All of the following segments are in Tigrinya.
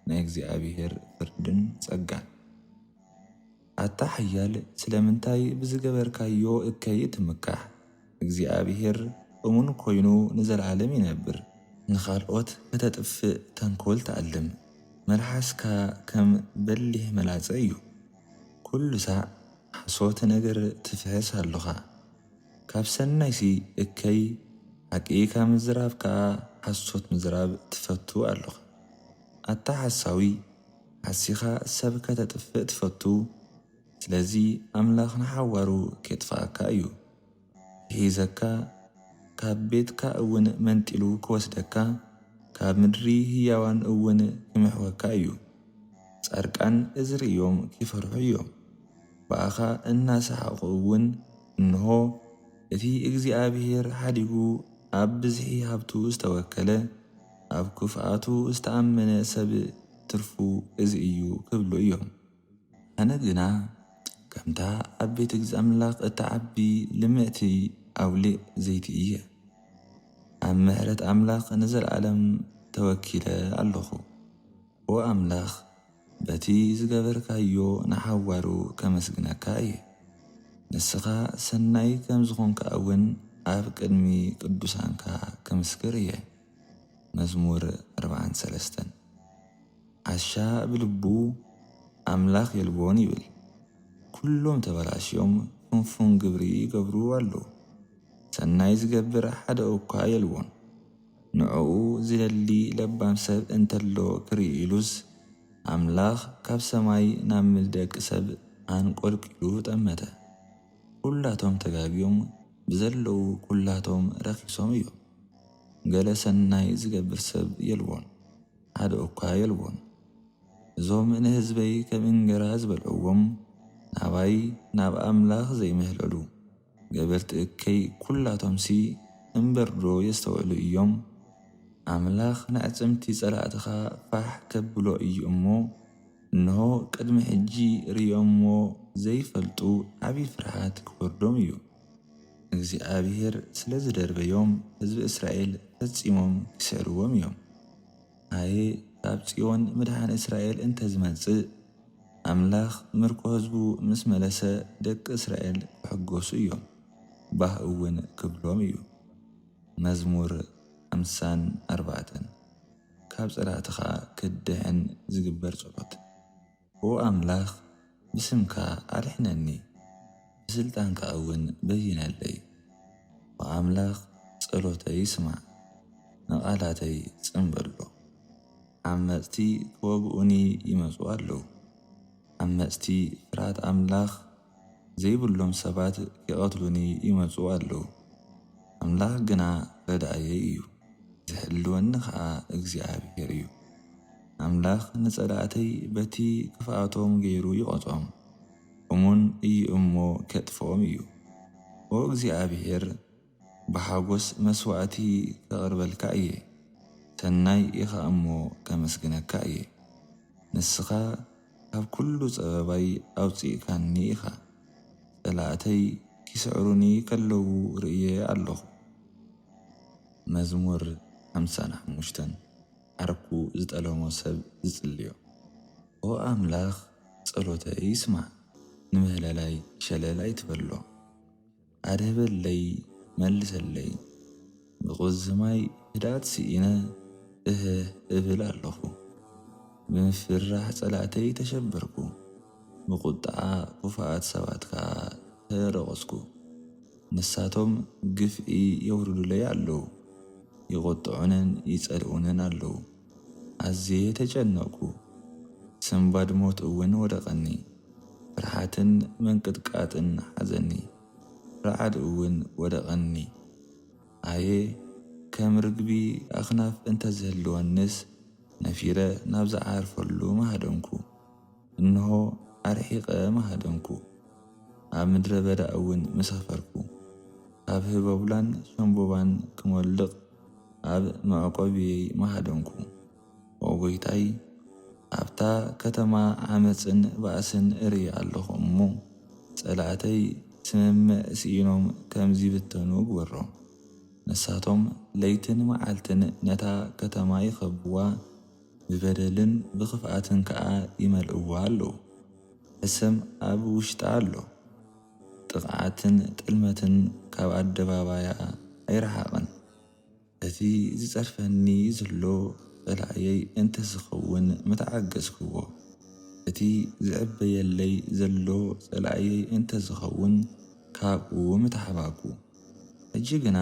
ናይ እግዚኣብሔር ፍርድን ጸጋን ኣታ ሓያል ስለምንታይ ብዝገበርካዮ እከይ ትምካሕ እግዚኣብሔር እሙን ኮይኑ ንዘለዓለም ይነብር ንኻልኦት ከተጥፍእ ተንኰል ተኣልም መልሓስካ ከም በሊሕ መላጸ እዩ ኩሉ ሳዕ ሓሶት ነገር ትፍሕስ ኣለኻ ካብ ሰናይሲ እከይ ሓቂካ ምዝራብ ከዓ ሓሶት ምዝራብ ትፈቱ ኣለኻ ኣታ ሓሳዊ ሓሲኻ ሰብ ከተጥፍእ ትፈቱ ስለዚ ኣምላኽ ንሓዋሩ ከጥፍኣካ እዩ ሒዘካ ካብ ቤትካ እውን መንጢሉ ክወስደካ ካብ ምድሪ ህያዋን እውን ክምሕወካ እዩ ጻድቃን እዝርእዮም ክፈርሑ እዮም በኣኻ እናሰሓቑ እውን እንሆ እቲ እግዚኣብሔር ሓዲጉ ኣብ ብዝሒ ሃብቱ ዝተወከለ ኣብ ክፍኣቱ ዝተኣመነ ሰብ ትርፉ እዚ እዩ ክብሉ እዮም ኣነ ግና ከምታ ኣብ ቤት እግዚኣብሔር እተዓቢ ልምዕቲ ኣውሊዕ ዘይቲ እየ ኣብ ምሕረት ኣምላኽ ንዘለዓለም ተወኪለ ኣለኹ ኦ ኣምላኽ በቲ ዝገበርካዮ ንሓዋሩ ከመስግነካ እየ ንስኻ ሰናይ ከም ዝኾንካ እውን ኣብ ቅድሚ ቅዱሳንካ ከመስክር እየ መዝሙር 43 ዓሻ ብልቡ ኣምላኽ የልቦን ይብል ኩሎም ተበላሽዮም ፍንፉን ግብሪ ይገብሩ ኣለዉ ሰናይ ዝገብር ሓደ እኳ የልቦን ንዕኡ ዝደሊ ለባም ሰብ እንተሎ ክርኢ ኢሉስ ኣምላኽ ካብ ሰማይ ናብ ምድቂ ሰብ አንቆልቂሉ ጠመተ ኩላቶም ተጋግዮም ብዘለዉ ኩላቶም ረኺሶም እዮም ገለ ሰናይ ዝገብር ሰብ የልቦን ሓደ እኳ የልቦን እዞም ንህዝበይ ከም እንጀራ ዝበልዕዎም ናባይ ናብ ኣምላኽ ዘይምህለሉ ገበርቲ እከይ ኩላቶምሲ እምበርዶ የስተውዕሉ እዮም ኣምላኽ ንዕጽምቲ ጸላእትኻ ፋሕ ከብሎ እዩ እሞ እንሆ ቅድሚ ሕጂ ርዮሞ ዘይፈልጡ ዓብዪ ፍርሃት ክወርዶም እዩ እግዚኣብሔር ስለ ዝደርበዮም ህዝቢ እስራኤል ፈጺሞም ክስዕርዎም እዮም ኣየ ካብ ጽዮን ምድሓን እስራኤል እንተዝመጽእ ኣምላኽ ምርኮ ህዝቡ ምስ መለሰ ደቂ እስራኤል ክሕጐሱ እዮም ባህ እውን ክብሎም እዩ መዝሙር 54 ካብ ጸላእትኻ ክድሕን ዝግበር ጸሎት ኦ ኣምላኽ ብስምካ ኣድሕነኒ ብስልጣንካ እውን በይነለይ ወኣምላኽ ጸሎተይ ስማዕ ንቓላተይ ጽምበሎ ዓመፅቲ ክወግኡኒ ይመፁ ኣለዉ ዓመፅቲ ፍርሃት ኣምላኽ ዘይብሎም ሰባት ክቐትሉኒ ይመፁ ኣለዉ ኣምላኽ ግና ረዳእየይ እዩ ዝሕልወኒ ከዓ እግዚኣብሔር እዩ ኣምላኽ ንጸላእተይ በቲ ክፍኣቶም ገይሩ ይቖጾም እሙን እዩ እሞ ከጥፍኦም እዩ ኦ እግዚኣብሔር ብሓጐስ መስዋዕቲ ከቕርበልካ እየ ሰናይ ኢኻ እሞ ከመስግነካ እየ ንስኻ ካብ ኩሉ ጸበባይ ኣውፂእካኒ ኢኻ ጸላእተይ ክስዕሩኒ ከለዉ ርእየ ኣለኹ መዝሙር 55 ዓርኩ ዝጠለሞ ሰብ ዝጽልዮ ኦ ኣምላኽ ጸሎተይ ይስማዕ ንምህለላይ ሸለል ኣይትበሎ ኣድህበለይ መልሰለይ ብቕዝማይ ህዳት ስኢነ እብል ኣለኹ ብምፍራህ ጸላእተይ ተሸበርኩ ብቁጣዓ ክፉኣት ሰባትካ ተረቖስኩ ንሳቶም ግፍዒ የውርዱለይ ኣለዉ ይቖጥዑንን ይጸልኡንን ኣለዉ ኣዝየ ተጨነቕኩ ስምባድ ሞት እውን ወደቐኒ ፍርሓትን መንቅጥቃጥን ሓዘኒ ረዓድ እውን ወደቐኒ ኣየ ከም ርግቢ ኣኽናፍ እንተዝህልወንስ ነፊረ ናብ ዝዓርፈሉ መሃደንኩ እንሆ ኣርሒቐ መሃደንኩ ኣብ ምድረ በዳ እውን መሰፈርኩ ካብ ህበብላን ሸምቦባን ክመልቕ ኣብ መዕቆብየይ መሃደንኩ ኦ ጐይታይ ኣብታ ከተማ ዓመፅን ባእስን እርኢ ኣለኹ እሞ ጸላእተይ ስምምዕ ስኢኖም ከምዚ ብተኑ ግበሮም ንሳቶም ለይትን መዓልትን ነታ ከተማ ይኸብዋ ብበደልን ብኽፍኣትን ከዓ ይመልእዋ ኣለዉ። ሕሰም ኣብ ውሽጣ ኣሎ። ጥቕዓትን ጥልመትን ካብ ኣደባባያ ኣይረሓቐን። እቲ ዝጸርፈኒ ዘሎ ጸላእየይ እንተዝኸውን ምተዓገዝክዎ፣ እቲ ዝዕበየለይ ዘሎ ጸላእየይ እንተዝኸውን ካብኡ ምተሓባኩ። ሕጂ ግና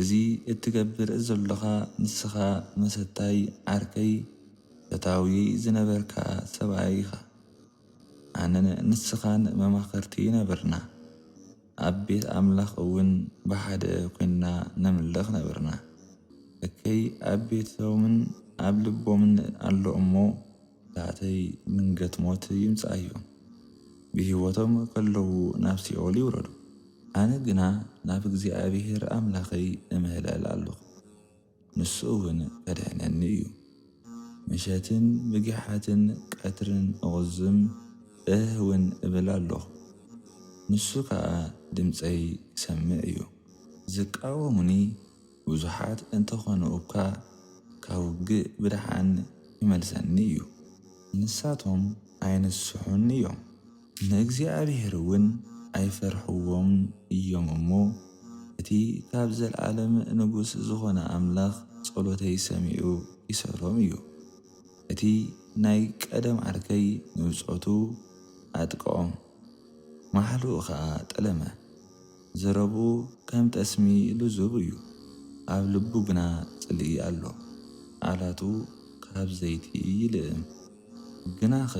እዚ እትገብር ዘለኻ ንስኻ መሰታይ ዓርከይ ፈታውየይ ዝነበርካ ሰብኣይ ኢኻ። ኣነን ንስኻን መማኸርቲ ነበርና። ኣብ ቤት ኣምላኽ እውን ብሓደ ኮይንና ነምልኽ ነበርና። እከይ ኣብ ቤቶምን ኣብ ልቦምን ኣሎ እሞ ዛዕተይ ድንገት ሞት ይምጽእ እዮም። ብህይወቶም ከለዉ ናብ ሲኦል ይውረዱ። ኣነ ግና ናብ እግዚኣብሔር ኣምላኸይ እምህለል ኣለኹ። ንሱ እውን ከድሕነኒ እዩ። ምሸትን ብጊሓትን ቀትርን እቕዝም እውን እብል ኣለኹ። ንሱ ከዓ ድምፀይ ይሰምዕ እዩ። ዝቃወሙኒ ብዙሓት እንተኾኑ እኳ ካብ ውግእ ብድሓን ይመልሰኒ እዩ። ንሳቶም ኣይንስሑን እዮም፣ ንእግዚኣብሔር እውን ኣይፈርሕዎም እዮም እሞ እቲ ካብ ዘለዓለም ንጉስ ዝኾነ ኣምላኽ ጸሎተይ ሰሚዑ ይሰሮም እዩ። እቲ ናይ ቀደም ዓርከይ ንውጾቱ ኣጥቀኦም፣ ማሕሉኡ ከዓ ጠለመ። ዘረቡ ከም ጠስሚ ልዙብ እዩ፣ ኣብ ልቡ ግና ጽልኢ ኣሎ። ዓላቱ ካብ ዘይቲ ይልእም፣ ግናኸ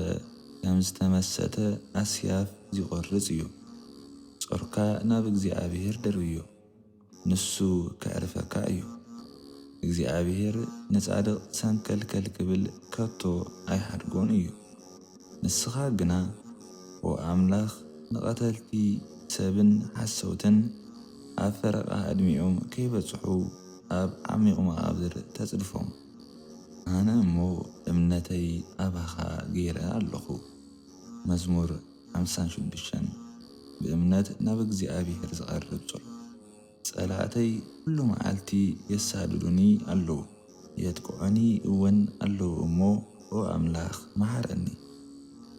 ከም ዝተመሰተ ኣስያፍ ዝቖርጽ እዩ። ጾርካ ናብ እግዚኣብሔር ደርብዮ፣ ንሱ ከዕርፈካ እዩ። እግዚኣብሔር ንጻድቕ ሰንከልከል ክብል ከቶ ኣይሓድጎን እዩ። ንስኻ ግና ኦ ኣምላኽ ንቐተልቲ ሰብን ሓሰውትን ኣብ ፈረቓ ዕድሚኦም ከይበጽሑ ኣብ ዓሚቕ መቓብር ተጽድፎም። ኣነ እሞ እምነተይ ኣባኻ ገይረ ኣለኹ። መዝሙር 56 ብእምነት ናብ እግዚኣብሔር ዝቐርብ ጸሎት። ጸላእተይ ኩሉ መዓልቲ የሳድዱኒ ኣለዉ፣ የጥቅዑኒ እውን ኣለዉ እሞ ኦ ኣምላኽ መሓረኒ።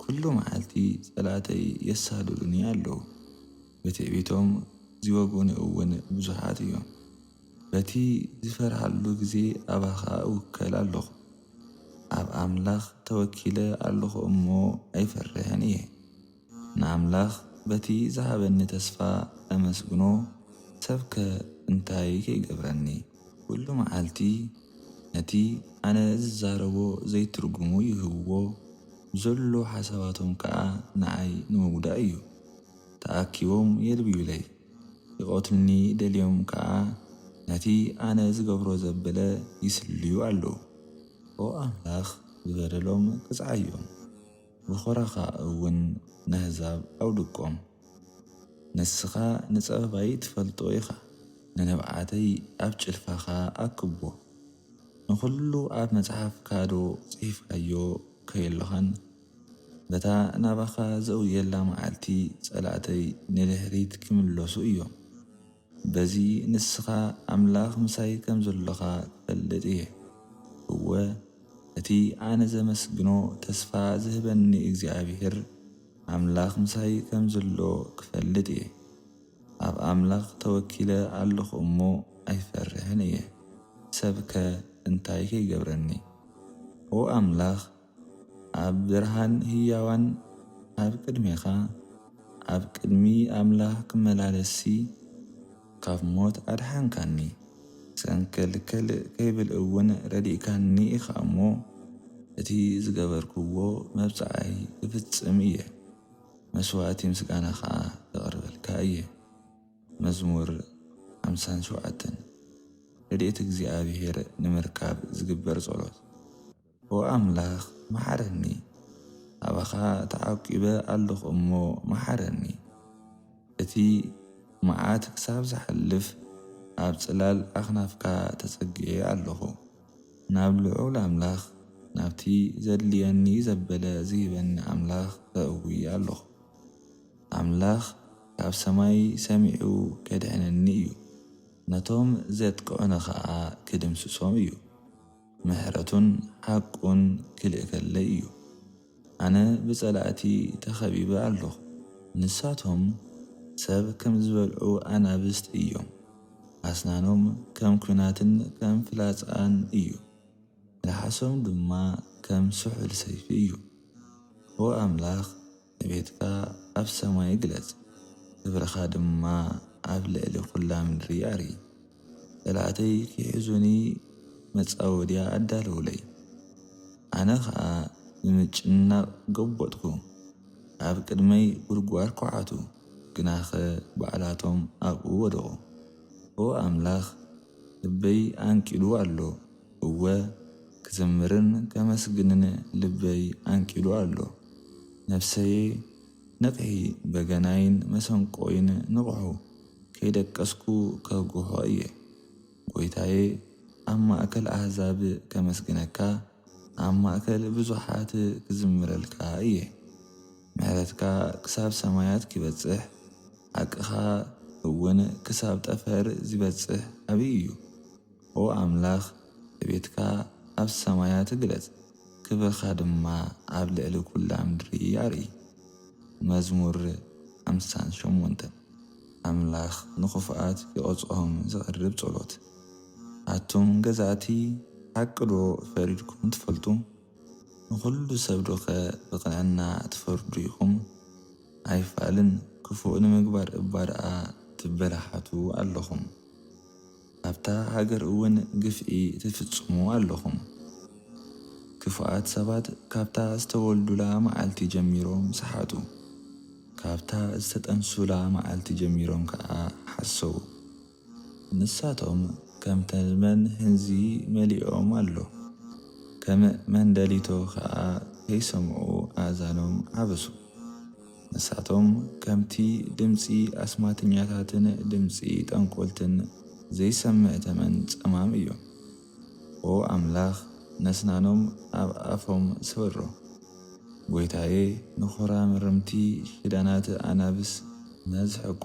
ኩሉ መዓልቲ ጸላእተይ የሳድዱኒ ኣለዉ፣ ብትዕቢቶም ዝወጉኒ እውን ብዙሓት እዮም። በቲ ዝፈርሃሉ ጊዜ ኣባኻ እውከል ኣለኹ። ኣብ ኣምላኽ ተወኪለ ኣለኹ እሞ ኣይፈርሕን እየ። ንኣምላኽ በቲ ዝሃበኒ ተስፋ ኣመስግኖ፣ ሰብከ እንታይ ከይገብረኒ? ኩሉ መዓልቲ ነቲ ኣነ ዝዛረቦ ዘይትርጉሙ ይህብዎ ዘሎ ሓሳባቶም ከዓ ንዓይ ንምጉዳእ እዩ። ተኣኪቦም የልብዩለይ፣ ይቖትልኒ ደልዮም ከዓ ነቲ ኣነ ዝገብሮ ዘበለ ይስልዩ ኣለዉ። ኦ ኣምላኽ ዝበደሎም ቅጽዓዮም፣ ብኾራኻ እውን ነህዛብ ኣውድቆም። ንስኻ ንጸበባይ ትፈልጦ ኢኻ፣ ንነብዓተይ ኣብ ጭልፋኻ ኣክቦ። ንኹሉ ኣብ መጽሓፍካዶ ጽሒፍካዮ ከየለኻን በታ ናባኻ ዘእውየላ መዓልቲ ጸላእተይ ንድሕሪት ክምለሱ እዮም። በዚ ንስኻ ኣምላኽ ምሳይ ከም ዘለኻ ክፈልጥ እየ። እወ እቲ ኣነ ዘመስግኖ ተስፋ ዝህበኒ እግዚኣብሔር ኣምላኽ ምሳይ ከም ዘሎ ክፈልጥ እየ። ኣብ ኣምላኽ ተወኪለ ኣለኹ እሞ ኣይፈርሕን እየ። ሰብከ እንታይ ከይገብረኒ? ኦ ኣምላኽ ኣብ ብርሃን ህያዋን ኣብ ቅድሜኻ ኣብ ቅድሚ ኣምላኽ ክመላለሲ ካብ ሞት ኣድሓንካኒ። ሰንከልከል ከይብል እውን ረዲእካኒ ኢኻ እሞ እቲ ዝገበርክዎ መብጽዓይ ክፍጽም እየ። መስዋእቲ ምስጋና ከዓ ዘቕርበልካ እየ። መዝሙር 57 ረድኤት እግዚኣብሔር ንምርካብ ዝግበር ጸሎት። ኦ ኣምላኽ መሓረኒ፣ ኣባኻ ተዓቂበ ኣለኹ እሞ መሓረኒ። እቲ መዓት ክሳብ ዝሓልፍ ኣብ ጽላል ኣኽናፍካ ተጸጊዐ ኣለኹ። ናብ ልዑል ኣምላኽ ናብቲ ዘድልየኒ ዘበለ ዝሂበኒ ኣምላኽ ተእዊ ኣለኹ። ኣምላኽ ካብ ሰማይ ሰሚዑ ከድሕነኒ እዩ፣ ነቶም ዘጥቅዑኒ ከዓ ክድምስሶም እዩ። ምሕረቱን ሓቁን ክልእ ከለ እዩ። ኣነ ብጸላእቲ ተኸቢበ ኣለኹ፣ ንሳቶም ሰብ ከም ዝበልዑ ኣናብስት እዮም። ኣስናኖም ከም ኲናትን ከም ፍላጻን እዩ፣ መልሓሶም ድማ ከም ስሑል ሰይፊ እዩ። ኦ ኣምላኽ ዕቤትካ ኣብ ሰማይ ግለጽ፣ ክብርኻ ድማ ኣብ ልዕሊ ኲላ ምድሪ ኣርኢ። ጠላእተይ ክሕዙኒ መጻወድያ ኣዳለውለይ፣ ኣነ ኸዓ ብምጭናቕ ገቦጥኩ። ኣብ ቅድመይ ጉድጓድ ኳዓቱ፣ ግናኸ ባዕላቶም ኣብኡ ወደቑ። ኦ ኣምላኽ ልበይ ኣንቂሉ ኣሎ፣ እወ ክዘምርን ከመስግንን ልበይ አንቂሉ ኣሎ። ነፍሰየ ንቕሒ በገናይን መሰንቆይን ንቑሑ ከይደቀስኩ ከጉሖ እየ። ጐይታዬ ኣብ ማእከል ኣሕዛብ ከመስግነካ፣ ኣብ ማእከል ብዙሓት ክዝምረልካ እየ። ምሕረትካ ክሳብ ሰማያት ክበጽሕ፣ ሓቅኻ እውን ክሳብ ጠፈር ዝበጽሕ ዓብዪ እዩ። ኦ ኣምላኽ ዕቤትካ ኣብ ሰማያት ግለጽ፣ ክብርኻ ድማ ኣብ ልዕሊ ኲላ ምድሪ ኣርኢ። መዝሙር 58 ኣምላኽ ንኽፉኣት ይቐጽዖም ዘቕርብ ጸሎት። ኣቱም ገዛእቲ ሓቂ ዶ ፈሪድኩም ትፈልጡ? ንኹሉ ሰብ ዶኸ ብቕንዕና ትፈርዱ ኢኹም? ኣይፋልን ክፉእ ንምግባር እባ ደኣ ትበላሓቱ ኣለኹም። ኣብታ ሃገር እውን ግፍዒ ትፍጽሙ ኣለኹም። ክፉኣት ሰባት ካብታ ዝተወልዱላ መዓልቲ ጀሚሮም ሰሓጡ፣ ካብታ ዝተጠንሱላ መዓልቲ ጀሚሮም ከዓ ሓሰቡ። ንሳቶም ከም ተመን ህንዚ መሊኦም ኣሎ፣ ከም መንደሊቶ ከዓ ከይሰምዑ ኣእዛኖም ዓበሱ። ንሳቶም ከምቲ ድምፂ ኣስማተኛታትን ድምፂ ጠንቈልትን ዘይሰምዕ ተመን ጸማም እዮም። ኦ ኣምላኽ ነስናኖም ኣብ ኣፎም ስበሮ። ጐይታዬ ንኾራ ምርምቲ ሽዳናት ኣናብስ መዝሕቆ፣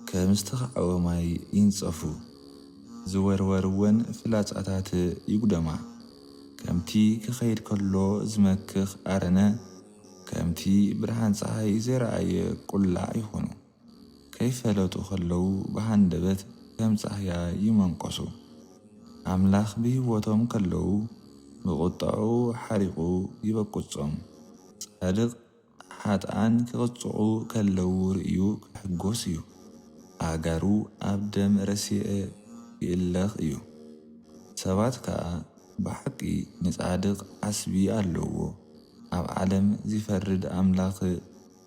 ከም ዝተኻዕወ ማይ ይንጸፉ፣ ዝወርወርወን ፍላጻታት ይጉደማ። ከምቲ ክኸይድ ከሎ ዝመክኽ ኣረነ፣ ከምቲ ብርሃን ፀሓይ ዘይረኣየ ቁላዕ ይኾኑ። ከይፈለጡ ኸለዉ ብሃንደበት ከም ጻህያ ይመንቆሱ። ኣምላኽ ብህይወቶም ከለዉ ብቁጣዑ ሓሪቑ ይበቁጾም። ጻድቕ ሓጥኣን ክቕጽዑ ከለዉ ርእዩ ክሕጐስ እዩ። ኣጋሩ ኣብ ደም ረሲዐ ይእለኽ እዩ። ሰባት ከዓ ብሓቂ ንጻድቕ ዓስቢ ኣለዎ። ኣብ ዓለም ዝፈርድ ኣምላኽ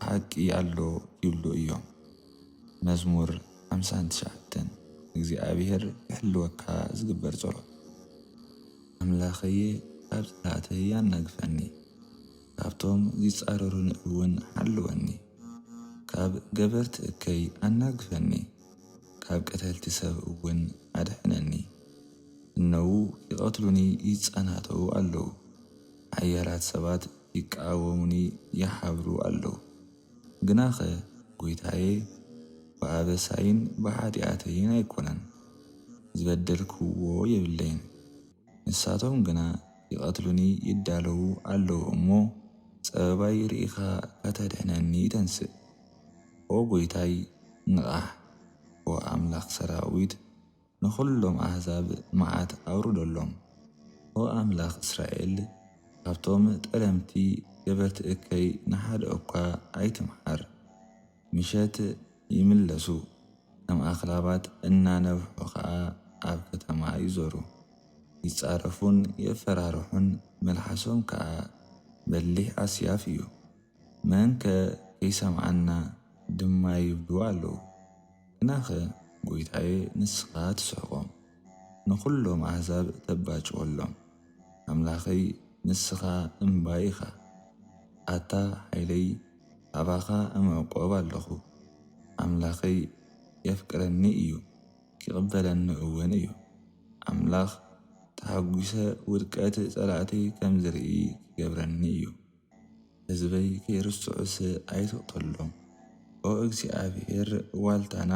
ብሓቂ ኣሎ ይብሉ እዮም። መዝሙር 59 እግዚኣብሔር ክሕልወካ ዝግበር ጸሎት። ኣምላኸየ ካብ ጠላተይ ኣናግፈኒ፣ ካብቶም ዝጻረሩኒ እውን ሓልወኒ። ካብ ገበርቲ እከይ ኣናግፈኒ፣ ካብ ቀተልቲ ሰብ እውን ኣድሕነኒ። እነዉ ይቐትሉኒ ይጸናተዉ ኣለዉ፣ ሓያላት ሰባት ይቃወሙኒ ይሓብሩ ኣለዉ። ግናኸ ጐይታዬ ብኣበሳይን ብኃጢአተይን ኣይኮነን፣ ዝበደልክዎ የብለይን። ንሳቶም ግና ይቐትሉኒ ይዳለዉ ኣለዉ እሞ ጸበባይ ርኢኻ ከተድሕነኒ ተንስእ። ኦ ጐይታይ ንቓሕ፣ ኦ ኣምላኽ ሰራዊት ንኹሎም ኣሕዛብ መዓት ኣውርደሎም። ኦ ኣምላኽ እስራኤል ካብቶም ጠለምቲ ገበርቲ እከይ ንሓደ እኳ ኣይትምሓር። ምሸት ይምለሱ፣ ከም ኣኽላባት እናነብሑ ከዓ ኣብ ከተማ ይዞሩ። ይጻረፉን የፈራርሑን፣ መልሓሶም ከዓ በሊሕ ኣስያፍ እዩ። መንከ ከይሰምዓና ድማ ይብሉ ኣለዉ። ግናኸ ጐይታዬ ንስኻ ትስሕቖም፣ ንኹሎም ኣሕዛብ ተባጭወሎም። ኣምላኸይ ንስኻ እምባይ ኢኻ፣ ኣታ ሓይለይ ኣባኻ እምዕቆብ ኣለኹ። ኣምላኸይ የፍቅረኒ እዩ፣ ክቕበለኒ እውን እዩ። ኣምላኽ ተሓጒሰ ውድቀት ጸላእተይ ከም ዝርኢ ክገብረኒ እዩ። ሕዝበይ ከይርስዑስ ኣይትቕተሎም። ኦ እግዚኣብሔር ዋልታና፣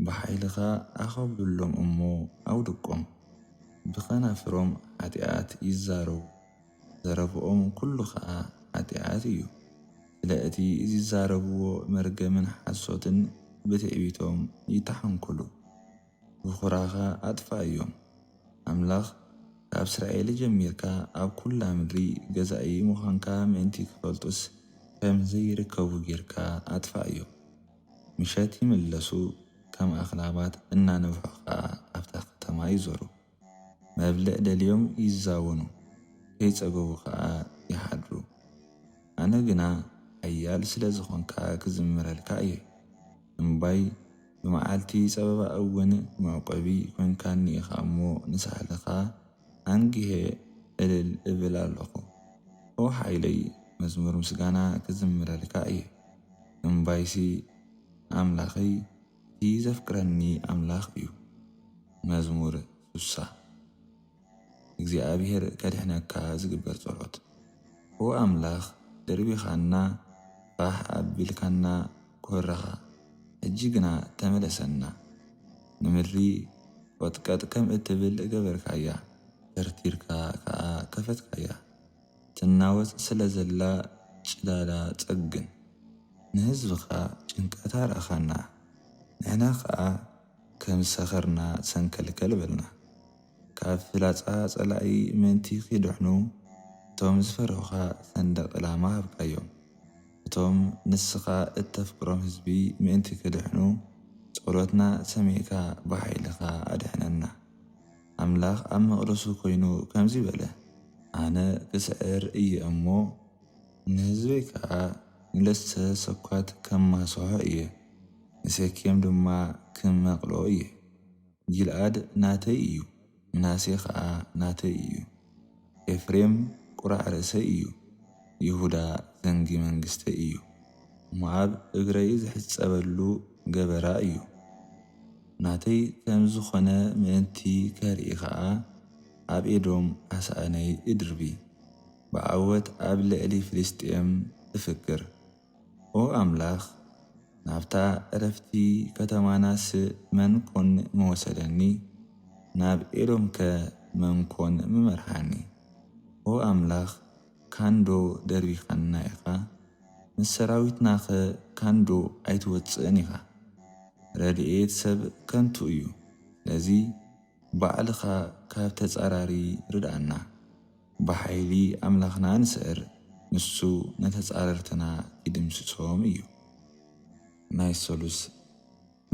ብሓይልኻ ኣኸብሎም እሞ ኣውድቆም። ብኸናፍሮም ኃጢኣት ይዛረቡ ዘረብኦም ኩሉ ከዓ ኃጢኣት እዩ። ስለ እቲ ዝዛረብዎ መርገምን ሓሶትን ብትዕቢቶም ይተሓንኩሉ ብኹራኻ ኣጥፋ እዮም። ኣምላኽ ካብ እስራኤል ጀሚርካ ኣብ ኩላ ምድሪ ገዛኢ ምዃንካ ምእንቲ ክፈልጡስ ከም ዘይርከቡ ጌርካ ኣጥፋ እዮም። ምሸት ይምለሱ ከም ኣኽላባት እናነብሑ ከዓ ኣብታ ከተማ ይዞሩ። መብልዕ ደልዮም ይዛወኑ ከይጸገቡ ከዓ ይሓድሩ። ኣነ ግና ሓያል ስለ ዝኾንካ ክዝምረልካ እየ። እምባይ ብመዓልቲ ጸበባ እውን መዕቆቢ ኮንካኒ ኢኻ እሞ ንሳሕልኻ ኣንጊሄ እልል እብል ኣለኹ። ኦ ሓይለይ መዝሙር ምስጋና ክዝምረልካ እየ። እምባይሲ ኣምላኸይ እቲ ዘፍቅረኒ ኣምላኽ እዩ። መዝሙር 60 እግዚኣብሔር ከድሕነካ ዝግበር ጸሎት። ኦ ኣምላኽ ደርቢኻና ባህ ኣቢልካና ኮረኻ ሕጂ ግና ተመለሰና። ንምድሪ ቆጥቀጥ ከም እትብል ገበርካያ ተርቲርካ ከዓ ከፈትካያ። ትናወፅ ስለ ዘላ ጭላላ ጸግን ንህዝብኻ ጭንቀት ኣርአኻና። ንሕና ከዓ ከም ሰኸርና ሰንከልከል በልና። ካብ ፍላጻ ጸላኢ ምእንቲ ኺድሕኑ እቶም ዝፈርሑኻ ሰንደቕ ዕላማ ሃብካዮም። እቶም ንስኻ እተፍቅሮም ህዝቢ ምእንቲ ክድሕኑ ጸሎትና ሰሚዕካ ብሓይልኻ ኣድሕነና። ኣምላኽ ኣብ መቕደሱ ኮይኑ ከምዚ በለ ኣነ ክስዕር እየ እሞ ንህዝበይ ከዓ ንለስተ ሰኳት ከም ማስሖ እየ። ንሴኬም ድማ ክመቕሎ እየ። ጊልዓድ ናተይ እዩ ምናሴ ከዓ ናተይ እዩ። ኤፍሬም ቁራዕ ርእሰይ እዩ ይሁዳ ዘንጊ መንግሥተይ እዩ። ሞዓብ እግረይ ዝሕጸበሉ ገበራ እዩ። ናተይ ከም ዝኾነ ምእንቲ ከርኢ ከዓ ኣብ ኤዶም ኣሳእነይ እድርቢ ብዓወት ኣብ ልዕሊ ፍልስጥኤም እፍክር። ኦ ኣምላኽ ናብታ ዕረፍቲ ከተማናስ መንኮን መወሰደኒ ናብ ኤዶምከ መንኮን ምመርሓኒ። ኦ ኣምላኽ ካንዶ ደርቢኻና ኢኻ ምስ ሰራዊትናኸ ካንዶ ኣይትወፅእን ኢኻ። ረድኤት ሰብ ከንቱ እዩ ስለዚ ባዕልኻ ካብ ተጻራሪ ርድኣና። ብሓይሊ ኣምላኽና ንስዕር ንሱ ነተጻረርትና ይድምስሶም እዩ። ናይ ሰሉስ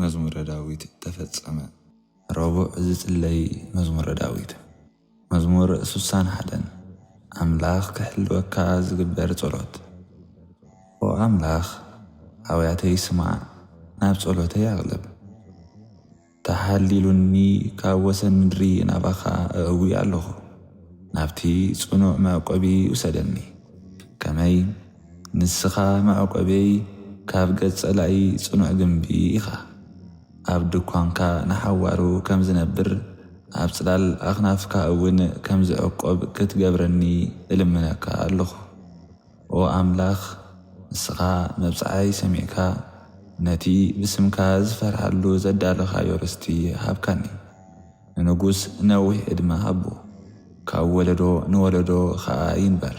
መዝሙረ ዳዊት ተፈጸመ። ረቡዕ ዝጽለይ መዝሙረ ዳዊት መዝሙር 61 ኣምላኽ ክሕልወካ ዝግበር ጸሎት። ኦ ኣምላኽ ኣውያተይ ስማዕ ናብ ጸሎተይ ኣቕልብ። ተሓሊሉኒ ካብ ወሰን ምድሪ ናባኻ ኣእዊ ኣለኹ። ናብቲ ጽኑዕ መዕቆቢ ውሰደኒ። ከመይ ንስኻ መዕቆበይ ካብ ገጽ ጸላኢ ጽኑዕ ግንቢ ኢኻ። ኣብ ድኳንካ ንሓዋሩ ከም ዝነብር ኣብ ጽላል ኣኽናፍካ እውን ከም ዝዕቆብ ክትገብረኒ እልምነካ ኣለኹ። ኦ ኣምላኽ ንስኻ መብጽዓይ ሰሚዕካ ነቲ ብስምካ ዝፈርሃሉ ዘዳለኻዮ ርስቲ ሃብካኒ። ንንጉሥ ነዊሕ ዕድመ ሃቦ ካብ ወለዶ ንወለዶ ከዓ ይንበር።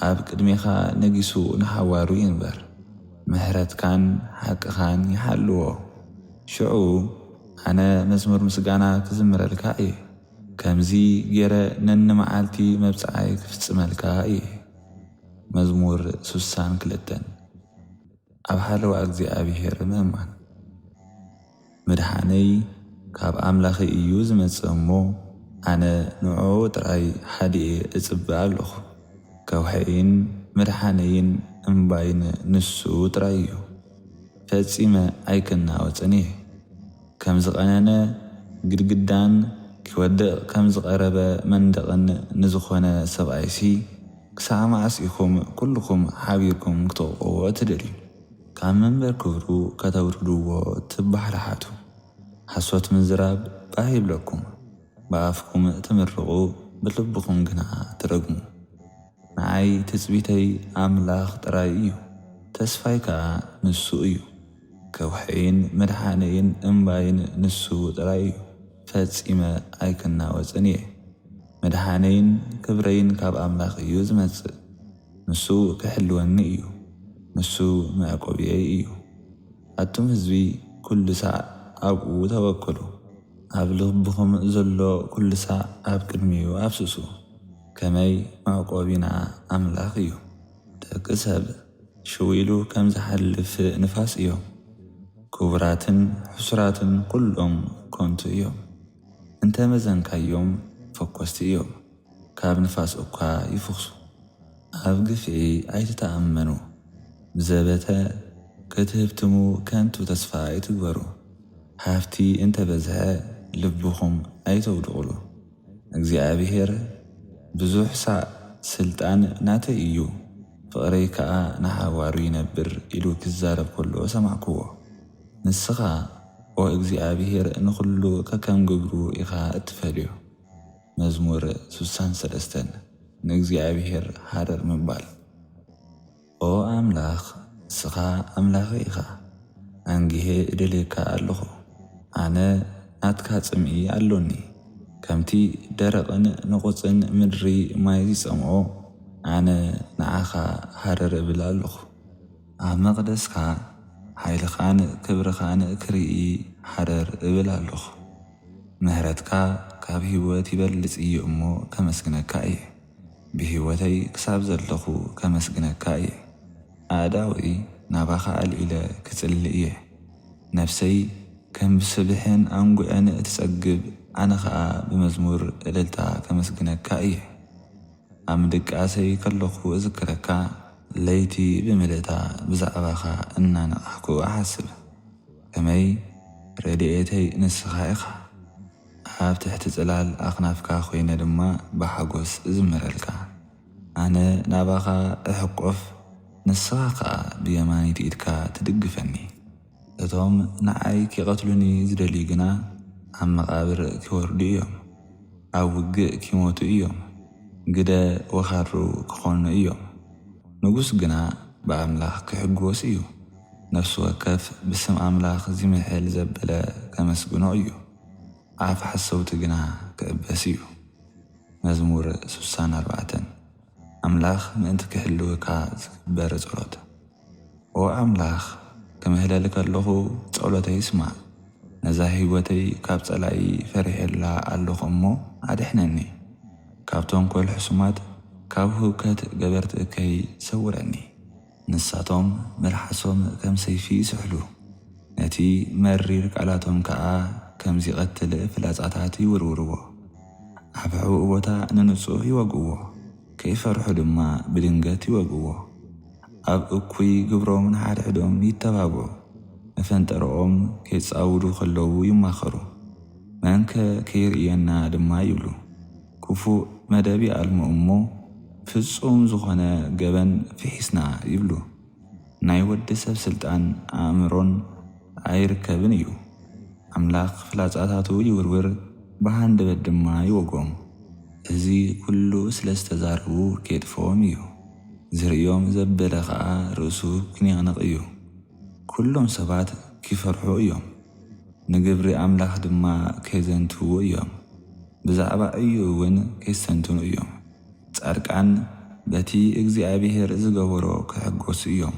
ኣብ ቅድሜኻ ነጊሱ ንሓዋሩ ይንበር። ምሕረትካን ሓቅኻን ይሓልዎ። ሽዑ ኣነ መዝሙር ምስጋና ክዝምረልካ እየ። ከምዚ ገይረ ነንመዓልቲ መብጽዓይ ክፍጽመልካ እየ። መዝሙር 62 ኣብ ሓለዋ እግዚኣብሔር ምእማን። ምድሓነይ ካብ ኣምላኺ እዩ ዝመጽእ እሞ ኣነ ንዑ ጥራይ ሓዲኤ እጽብእ ኣለኹ። ከውሕይን ምድሓነይን እምባይን ንሱ ጥራይ እዩ። ፈጺመ ኣይክናወፅን እየ። ከም ዝቐነነ ግድግዳን ክወድቕ ከም ዝቐረበ መንደቕን ንዝኾነ ሰብኣይሲ ክሳብ መዓስ ኢኹም ኩልኩም ሓቢርኩም ክትቕቕዎ ትደልዩ? ካብ መንበር ክብሩ ከተውርድዎ ትባሕልሓቱ። ሓሶት ምዝራብ ባህ ይብለኩም። ብኣፍኩም ትምርቑ ብልብኹም ግና ትረግሙ። ንዓይ ትጽቢተይ ኣምላኽ ጥራይ እዩ። ተስፋይ ከዓ ንሱ እዩ። ከውሕይን መድሓነይን እምባይን ንሱ ጥራይ እዩ። ፈጺመ ኣይክናወፅን እየ። መድኃነይን ክብረይን ካብ ኣምላኽ እዩ ዝመጽእ። ንሱ ክሕልወኒ እዩ፣ ንሱ መዕቆብየይ እዩ። ኣቱም ህዝቢ ኩሉ ሳዕ ኣብኡ ተወከሉ። ኣብ ልኽብኹም ዘሎ ኩሉ ሳዕ ኣብ ቅድሚኡ ኣፍስሱ። ከመይ መዕቆቢና ኣምላኽ እዩ። ደቂ ሰብ ሽው ኢሉ ከም ዝሓልፍ ንፋስ እዮም። ክቡራትን ሕሱራትን ኩሎም ኮንቱ እዮም። እንተመዘንካዮም ፈኰስቲ እዮም፣ ካብ ንፋስ እኳ ይፍኽሱ። ኣብ ግፍዒ ኣይትተኣመኑ፣ ብዘበተ ክትህብትሙ ከንቱ ተስፋ ኣይትግበሩ። ሃፍቲ እንተበዝሐ ልብኹም ኣይተውድቑሉ። እግዚኣብሔር ብዙሕ ሳዕ ስልጣን ናተይ እዩ፣ ፍቕረይ ከዓ ንሓዋሩ ይነብር ኢሉ ክዛረብ ከሎ ሰማዕክዎ። ንስኻ ኦ እግዚኣብሔር ንኹሉ ከከም ግብሩ ኢኻ እትፈልዮ። መዝሙር 63 ንእግዚኣብሔር ሃረር ምባል። ኦ ኣምላኽ ንስኻ ኣምላኽ ኢኻ፣ ኣንጊሄ እደልየካ ኣለኹ። ኣነ ናትካ ጽምኢ ኣሎኒ። ከምቲ ደረቕን ንቑፅን ምድሪ ማይ ዝጸምዖ ኣነ ንዓኻ ሃረር እብል ኣለኹ። ኣብ መቕደስካ ሓይልኻን ክብርኻን ክርኢ ሃረር እብል ኣለኹ። ምሕረትካ ካብ ህይወት ይበልጽ እዩ እሞ ከመስግነካ እየ። ብህይወተይ ክሳብ ዘለኹ ከመስግነካ እየ። ኣእዳወይ ናባኻ ኣልዒለ ክጽሊ እየ። ነፍሰይ ከም ብስብሕን ኣንጕዕን እትጸግብ፣ ኣነ ኸዓ ብመዝሙር እልልታ ከመስግነካ እየ። ኣብ ምድቃሰይ ከለኹ እዝክረካ፣ ለይቲ ብምልእታ ብዛዕባኻ እናነቓሕኩ ኣሓስብ። ከመይ ረድኤተይ ንስኻ ኢኻ። ኣብ ትሕቲ ጽላል ኣኽናፍካ ኾይነ ድማ ብሓጐስ እዝምረልካ። ኣነ ናባኻ እሕቈፍ፣ ንስኻ ከዓ ብየማኒት ኢድካ ትድግፈኒ። እቶም ንዓይ ኪቐትሉኒ ዝደልዩ ግና ኣብ መቓብር ኪወርዱ እዮም፣ ኣብ ውግእ ኪሞቱ እዮም፣ ግደ ወኻሩ ክኾኑ እዮም። ንጉስ ግና ብኣምላኽ ክሕግወስ እዩ፣ ነፍሱ ወከፍ ብስም ኣምላኽ ዝምሕል ዘበለ ከመስግኖ እዩ። ኣፍ ሓሰውቲ ግና ክእበስ እዩ። መዝሙር 64 ኣምላኽ ምእንቲ ክሕልወካ ዝግበር ጸሎት። ኦ ኣምላኽ ክምህለል ከለኹ ጸሎተይ ይስማዕ። ነዛ ህይወተይ ካብ ጸላኢ ፈሪሐላ ኣለኹ እሞ ኣድሕነኒ። ካብቶም ኰል ሕሱማት ካብ ህውከት ገበርቲ እከይ ሰውረኒ። ንሳቶም መልሓሶም ከም ሰይፊ ይስሕሉ፣ ነቲ መሪር ቃላቶም ከዓ ከም ዚቐትል ፍላጻታት ይውርውርዎ። ኣብ ሕቡእ ቦታ ንንጹህ ይወግእዎ፣ ከይፈርሑ ድማ ብድንገት ይወግእዎ። ኣብ እኩይ ግብሮም ንሓድሕዶም ይተባብዑ፣ መፈንጠሮኦም ከይጻውዱ ኸለዉ ይማኸሩ። መንከ ከይርእየና ድማ ይብሉ፣ ክፉእ መደብ ይኣልሙ እሞ ፍጹም ዝኾነ ገበን ፍሒስና ይብሉ። ናይ ወዲ ሰብ ሥልጣን ኣእምሮን ኣይርከብን እዩ። ኣምላኽ ፍላጻታቱ ይውርውር፣ ብሃንደበት ድማ ይወግኦም። እዚ ኩሉ ስለ ዝተዛረቡ ከየጥፍዎም እዩ። ዝርእዮም ዘበለ ኸዓ ርእሱ ክንያንቕ እዩ። ኩሎም ሰባት ኪፈርሑ እዮም፣ ንግብሪ ኣምላኽ ድማ ከይዘንትዉ እዮም። ብዛዕባ እዩ እውን ከይስተንትኑ እዮም። ጻድቃን በቲ እግዚኣብሔር ዝገበሮ ክሕጐሱ እዮም፣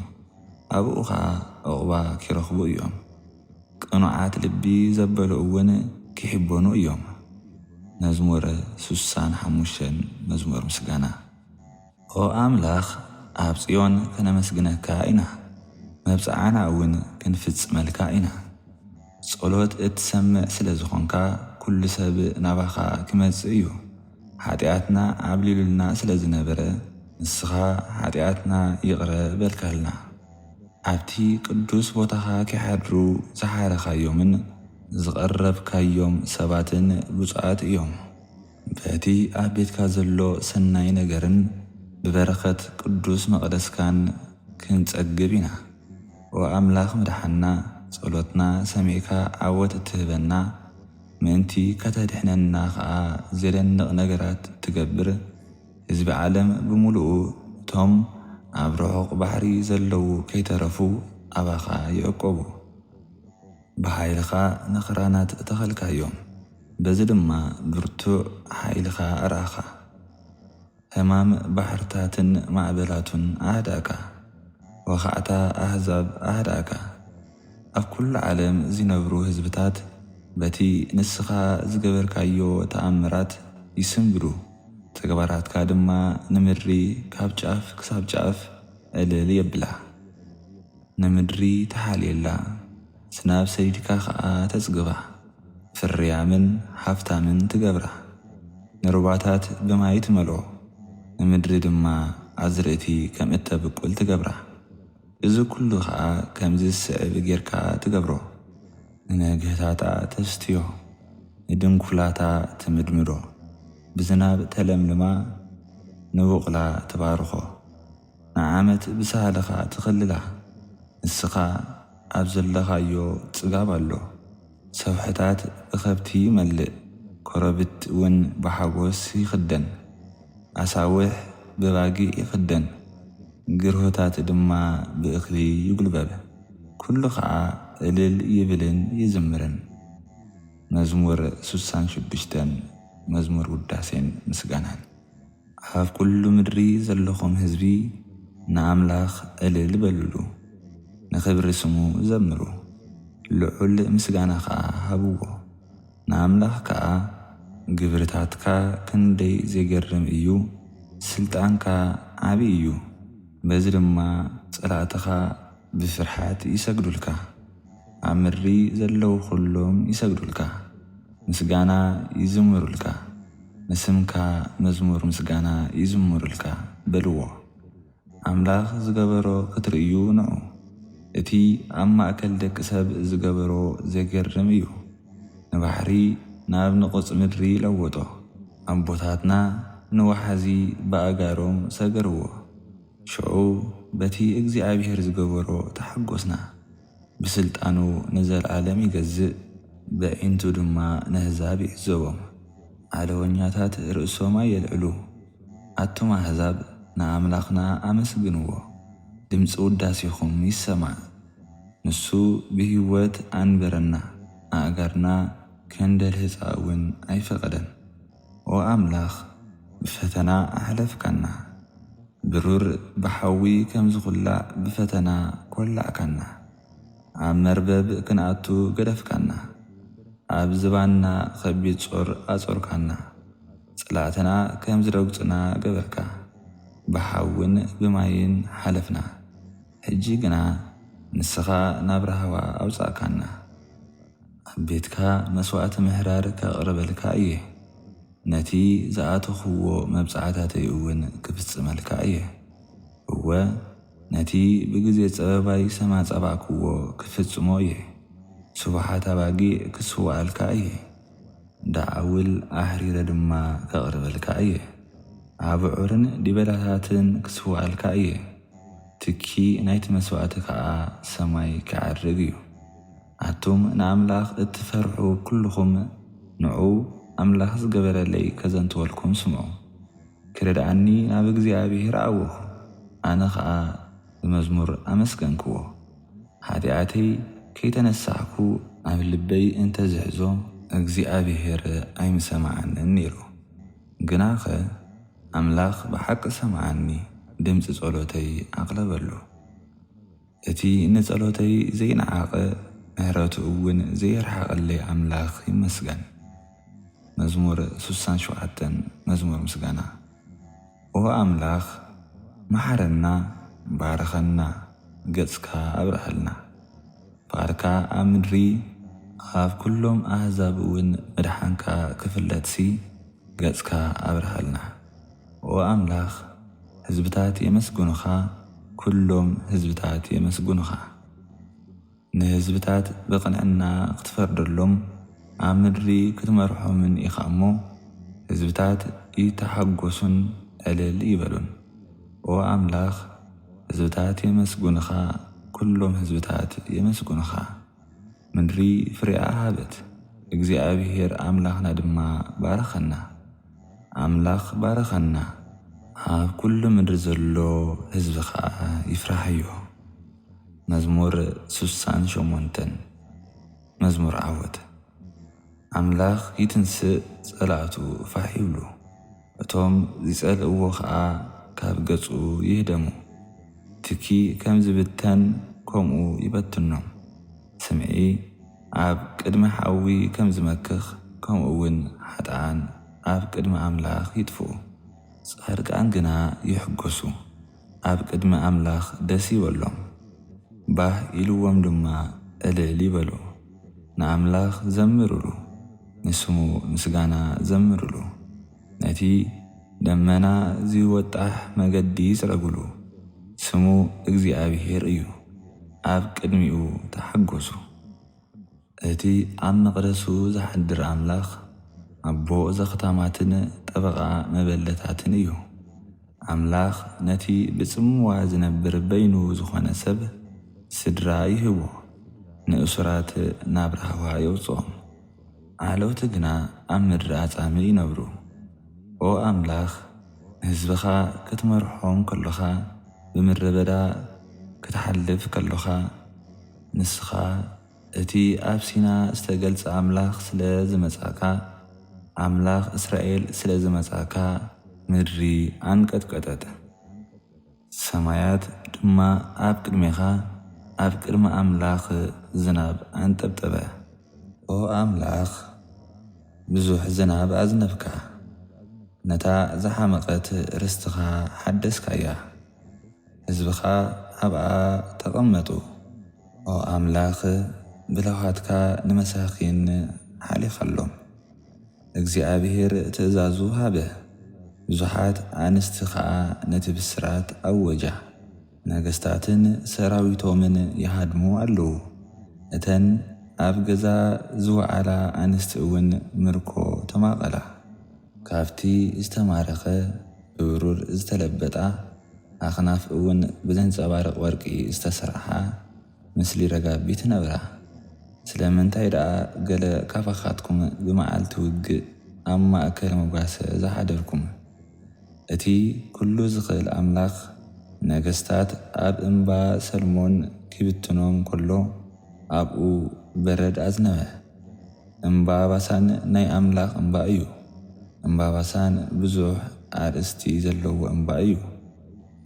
ኣብኡ ኸዓ ዕቑባ ኪረኽቡ እዮም። ቅኑዓት ልቢ ዘበሉ እውን ኪሕበኑ እዮም። መዝሙር 65 መዝሙር ምስጋና። ኦ ኣምላኽ ኣብ ጽዮን ከነመስግነካ ኢና፣ መብጽዓና እውን ክንፍጽመልካ ኢና። ጸሎት እትሰምዕ ስለ ዝኾንካ ኩሉ ሰብ ናባኻ ክመጽእ እዩ። ኃጢኣትና ኣብሊሉልና ስለ ዝነበረ ንስኻ ኃጢኣትና ይቕረ በልካልና። ኣብቲ ቅዱስ ቦታኻ ኪሓድሩ ዝሓረኻዮምን ዝቐረብካዮም ሰባትን ብፁዓት እዮም። በቲ ኣብ ቤትካ ዘሎ ሰናይ ነገርን ብበረኸት ቅዱስ መቕደስካን ክንጸግብ ኢና። ኦ ኣምላኽ ምድሓና፣ ጸሎትና ሰሚዕካ ዓወት እትህበና፣ ምእንቲ ከተድሕነና ኸዓ ዘደንቕ ነገራት ትገብር። ህዝቢ ዓለም ብምሉኡ እቶም ኣብ ርሑቕ ባሕሪ ዘለዉ ከይተረፉ ኣባኻ ይዕቆቡ። ብኃይልኻ ነኽራናት ተኸልካዮም፣ በዚ ድማ ብርቱዕ ሓይልኻ ኣርኣኻ ሕማም ባሕርታትን ማዕበላቱን ኣህዳእካ ወኻዕታ ኣሕዛብ ኣህዳእካ ኣብ ኩሉ ዓለም ዝነብሩ ህዝብታት በቲ ንስኻ ዝገበርካዮ ተኣምራት ይስንብዱ ተግባራትካ ድማ ንምድሪ ካብ ጫፍ ክሳብ ጫፍ ዕልል የብላ ንምድሪ ተሓልየላ ስናብ ሰይድካ ኸዓ ተጽግባ ፍርያምን ሓፍታምን ትገብራ ንሩባታት ብማይ ትመልኦ ንምድሪ ድማ ኣዝርእቲ ከም እተብቁል ትገብራ እዚ ኩሉ ኸዓ ከምዚ ዝስዕብ ጌርካ ትገብሮ ንነግህታታ ተስትዮ ንድንኩላታ ትምድምዶ ብዝናብ ተለምልማ ንቡቕላ ትባርኾ ንዓመት ብሳህልኻ ትኽልላ ንስኻ ኣብ ዘለኻዮ ጽጋብ ኣሎ ሰውሕታት ብኸብቲ ይመልእ ኮረብት እውን ብሓጎስ ይኽደን ኣሳውሕ ብባጊዕ ይኽደን ግርሆታት ድማ ብእኽሊ ይጉልበብ ኩሉ ኸዓ እልል ይብልን ይዝምርን መዝሙር 66 መዝሙር ውዳሴን ምስጋናን ኣብ ኩሉ ምድሪ ዘለኹም ህዝቢ ንኣምላኽ እልል በልሉ ንኽብሪ ስሙ ዘምሩ ልዑል ምስጋና ኸዓ ሃብዎ ንኣምላኽ ከዓ ግብርታትካ ክንደይ ዘይገርም እዩ ስልጣንካ ዓብይ እዩ በዚ ድማ ጸላእትኻ ብፍርሓት ይሰግዱልካ ኣብ ምድሪ ዘለዉ ኩሎም ይሰግዱልካ ምስጋና ይዝምሩልካ ንስምካ መዝሙር ምስጋና ይዝምሩልካ በልዎ ኣምላኽ ዝገበሮ ክትርእዩ ንዑ እቲ ኣብ ማእከል ደቂ ሰብ ዝገበሮ ዘገርም እዩ ንባሕሪ ናብ ንቑፅ ምድሪ ለወጦ ኣቦታትና ንወሓዚ ብኣጋሮም ሰገርዎ ሽዑ በቲ እግዚኣብሔር ዝገበሮ ተሓጐስና ብስልጣኑ ንዘለዓለም ይገዝእ በዒንቱ ድማ ንህዛብ ይዕዘቦም ዓለወኛታት ርእሶም የልዕሉ ኣቱም ኣሕዛብ ንኣምላኽና ኣመስግንዎ ድምፂ ውዳሴኹም ይሰማዕ ንሱ ብህይወት ኣንበረና ኣእጋርና ከንደልህፃ እውን ኣይፈቐደን ኦ ኣምላኽ ብፈተና ኣሕለፍካና ብሩር ብሓዊ ከም ዝኹላዕ ብፈተና ኰላዕካና ኣብ መርበብ ክንኣቱ ገደፍካና ኣብ ዝባና ኸቢድ ጾር ኣጾርካና ጸላእትና ከም ዝረግጹና ገበርካ ብሓውን ብማይን ሓለፍና ሕጂ ግና ንስኻ ናብ ረሃዋ ኣውጻእካና ኣብ ቤትካ መስዋዕቲ ምሕራር ከቕርበልካ እየ ነቲ ዝኣተኽዎ መብጻዕታተይ እውን ክፍጽመልካ እየ እወ ነቲ ብግዜ ጸበባይ ሰማጸባእክዎ ክፍጽሞ እየ ስቡሓት ኣባጊዕ ክስዋዓልካ እየ ዳዓውል ኣሕሪረ ድማ ከቕርበልካ እየ ኣብዑርን ዲበላታትን ክስዋዓልካ እየ ትኪ ናይቲ መስዋዕቲ ከዓ ሰማይ ክዓርግ እዩ ኣቱም ንኣምላኽ እትፈርሑ ኩልኹም ንዑ ኣምላኽ ዝገበረለይ ከዘንትወልኩም ስምዑ ክረድኣኒ ናብ እግዚኣብሔር ኣወኹ ኣነ ኸዓ ብመዝሙር ኣመስገንክዎ ሓጢኣተይ ከይተነሳዕኩ ኣብ ልበይ እንተዝሕዞ እግዚኣብሔር ኣይምሰማዓንን ነይሩ ግናኸ ኣምላኽ ብሓቂ ሰማዓኒ ድምፂ ጸሎተይ ኣቕለበሉ እቲ ንጸሎተይ ዘይነዓቐ ምሕረቱ እውን ዘይርሓቐለይ ኣምላኽ ይመስገን መዝሙር 67 መዝሙር ምስጋና ኦ ኣምላኽ መሓረና ባረኸና ገጽካ ኣብርሐልና ፍቓድካ ኣብ ምድሪ ኣብ ኩሎም ኣሕዛብ እውን መድሓንካ ክፍለጥሲ ገጽካ ኣብርሐልና ኦ ኣምላኽ ህዝብታት የመስግኑኻ ኩሎም ህዝብታት የመስግኑኻ ንህዝብታት ብቕንዕና ክትፈርደሎም ኣብ ምድሪ ክትመርሖምን ኢኻ እሞ ህዝብታት ይተሓጐሱን ዕልል ይበሉን ኦ ኣምላኽ ህዝብታት የመስግኑኻ ኩሎም ህዝብታት የመስግኑኻ ምድሪ ፍሬኣ ሃበት እግዚኣብሔር ኣምላኽና ድማ ባረኸና ኣምላኽ ባረኸና ኣብ ኩሉ ምድሪ ዘሎ ህዝቢ ኸዓ ይፍራሕዮ መዝሙር 68 መዝሙር ዓወት ኣምላኽ ይትንስእ ጸላእቱ ፋሕ ይብሉ እቶም ዝጸልእዎ ኸዓ ካብ ገጹ ይህደሙ ትኪ ከም ዝብተን ከምኡ ይበትኖም ስምዒ ኣብ ቅድሚ ሓዊ ከም ዝመክኽ ከምኡውን ሓጥኣን ኣብ ቅድሚ ኣምላኽ ይጥፍኡ ጻድቃን ግና ይሕጐሱ ኣብ ቅድሚ ኣምላኽ ደስ ይበሎም ባህ ኢልዎም ድማ እልል ይበሉ ንኣምላኽ ዘምርሉ ንስሙ ምስጋና ዘምርሉ ነቲ ደመና ዝወጣሕ መገዲ ይጽረግሉ ስሙ እግዚኣብሔር እዩ ኣብ ቅድሚኡ ተሓጐሱ እቲ ኣብ መቕደሱ ዝሓድር ኣምላኽ ኣቦ ዘኽታማትን ጠበቓ መበለታትን እዩ ኣምላኽ ነቲ ብጽምዋ ዝነብር በይኑ ዝኾነ ሰብ ስድራ ይህቦ ንእሱራት ናብ ራህዋ የውፅኦም ዓለውቲ ግና ኣብ ምድሪ ኣጻሚ ይነብሩ ኦ ኣምላኽ ንህዝብኻ ክትመርሖም ከለኻ ብምድረ በዳ ክትሓልፍ ከለኻ ንስኻ እቲ ኣብ ሲና ዝተገልጸ ኣምላኽ ስለ ዝመጻካ ኣምላኽ እስራኤል ስለ ዝመጻካ ምድሪ ኣንቀጥቀጠት ሰማያት ድማ ኣብ ቅድሜኻ ኣብ ቅድሚ ኣምላኽ ዝናብ ኣንጠብጠበ ኦ ኣምላኽ ብዙሕ ዝናብ ኣዝነብካ ነታ ዝሓመቐት ርስትኻ ሓደስካያ ህዝብኻ ኣብኣ ተቐመጡ ኦ ኣምላኽ ብለውሃትካ ንመሳኺን ሓሊኸሎም እግዚኣብሔር ትእዛዙ ሃበ ብዙሓት ኣንስቲ ኸዓ ነቲ ብስራት ኣወጃ ነገሥታትን ሰራዊቶምን ይሃድሙ ኣለዉ እተን ኣብ ገዛ ዝወዓላ ኣንስቲ እውን ምርኮ ተማቐላ ካብቲ ዝተማረኸ ብብሩር ዝተለበጣ ኣኽናፍ እውን ብዘንጸባርቕ ወርቂ ዝተሰርሓ ምስሊ ረጋቢት ነብራ ስለምንታይ ደኣ ገለ ካፋኻትኩም ብመዓልቲ ውግእ ኣብ ማእከል መጓሰ ዝሓደርኩም እቲ ኩሉ ዝኽእል ኣምላኽ ነገሥታት ኣብ እምባ ሰልሞን ክብትኖም ከሎ ኣብኡ በረድ ኣዝነበ እምባ ባሳን ናይ ኣምላኽ እምባ እዩ እምባ ባሳን ብዙሕ ኣርእስቲ ዘለዎ እምባ እዩ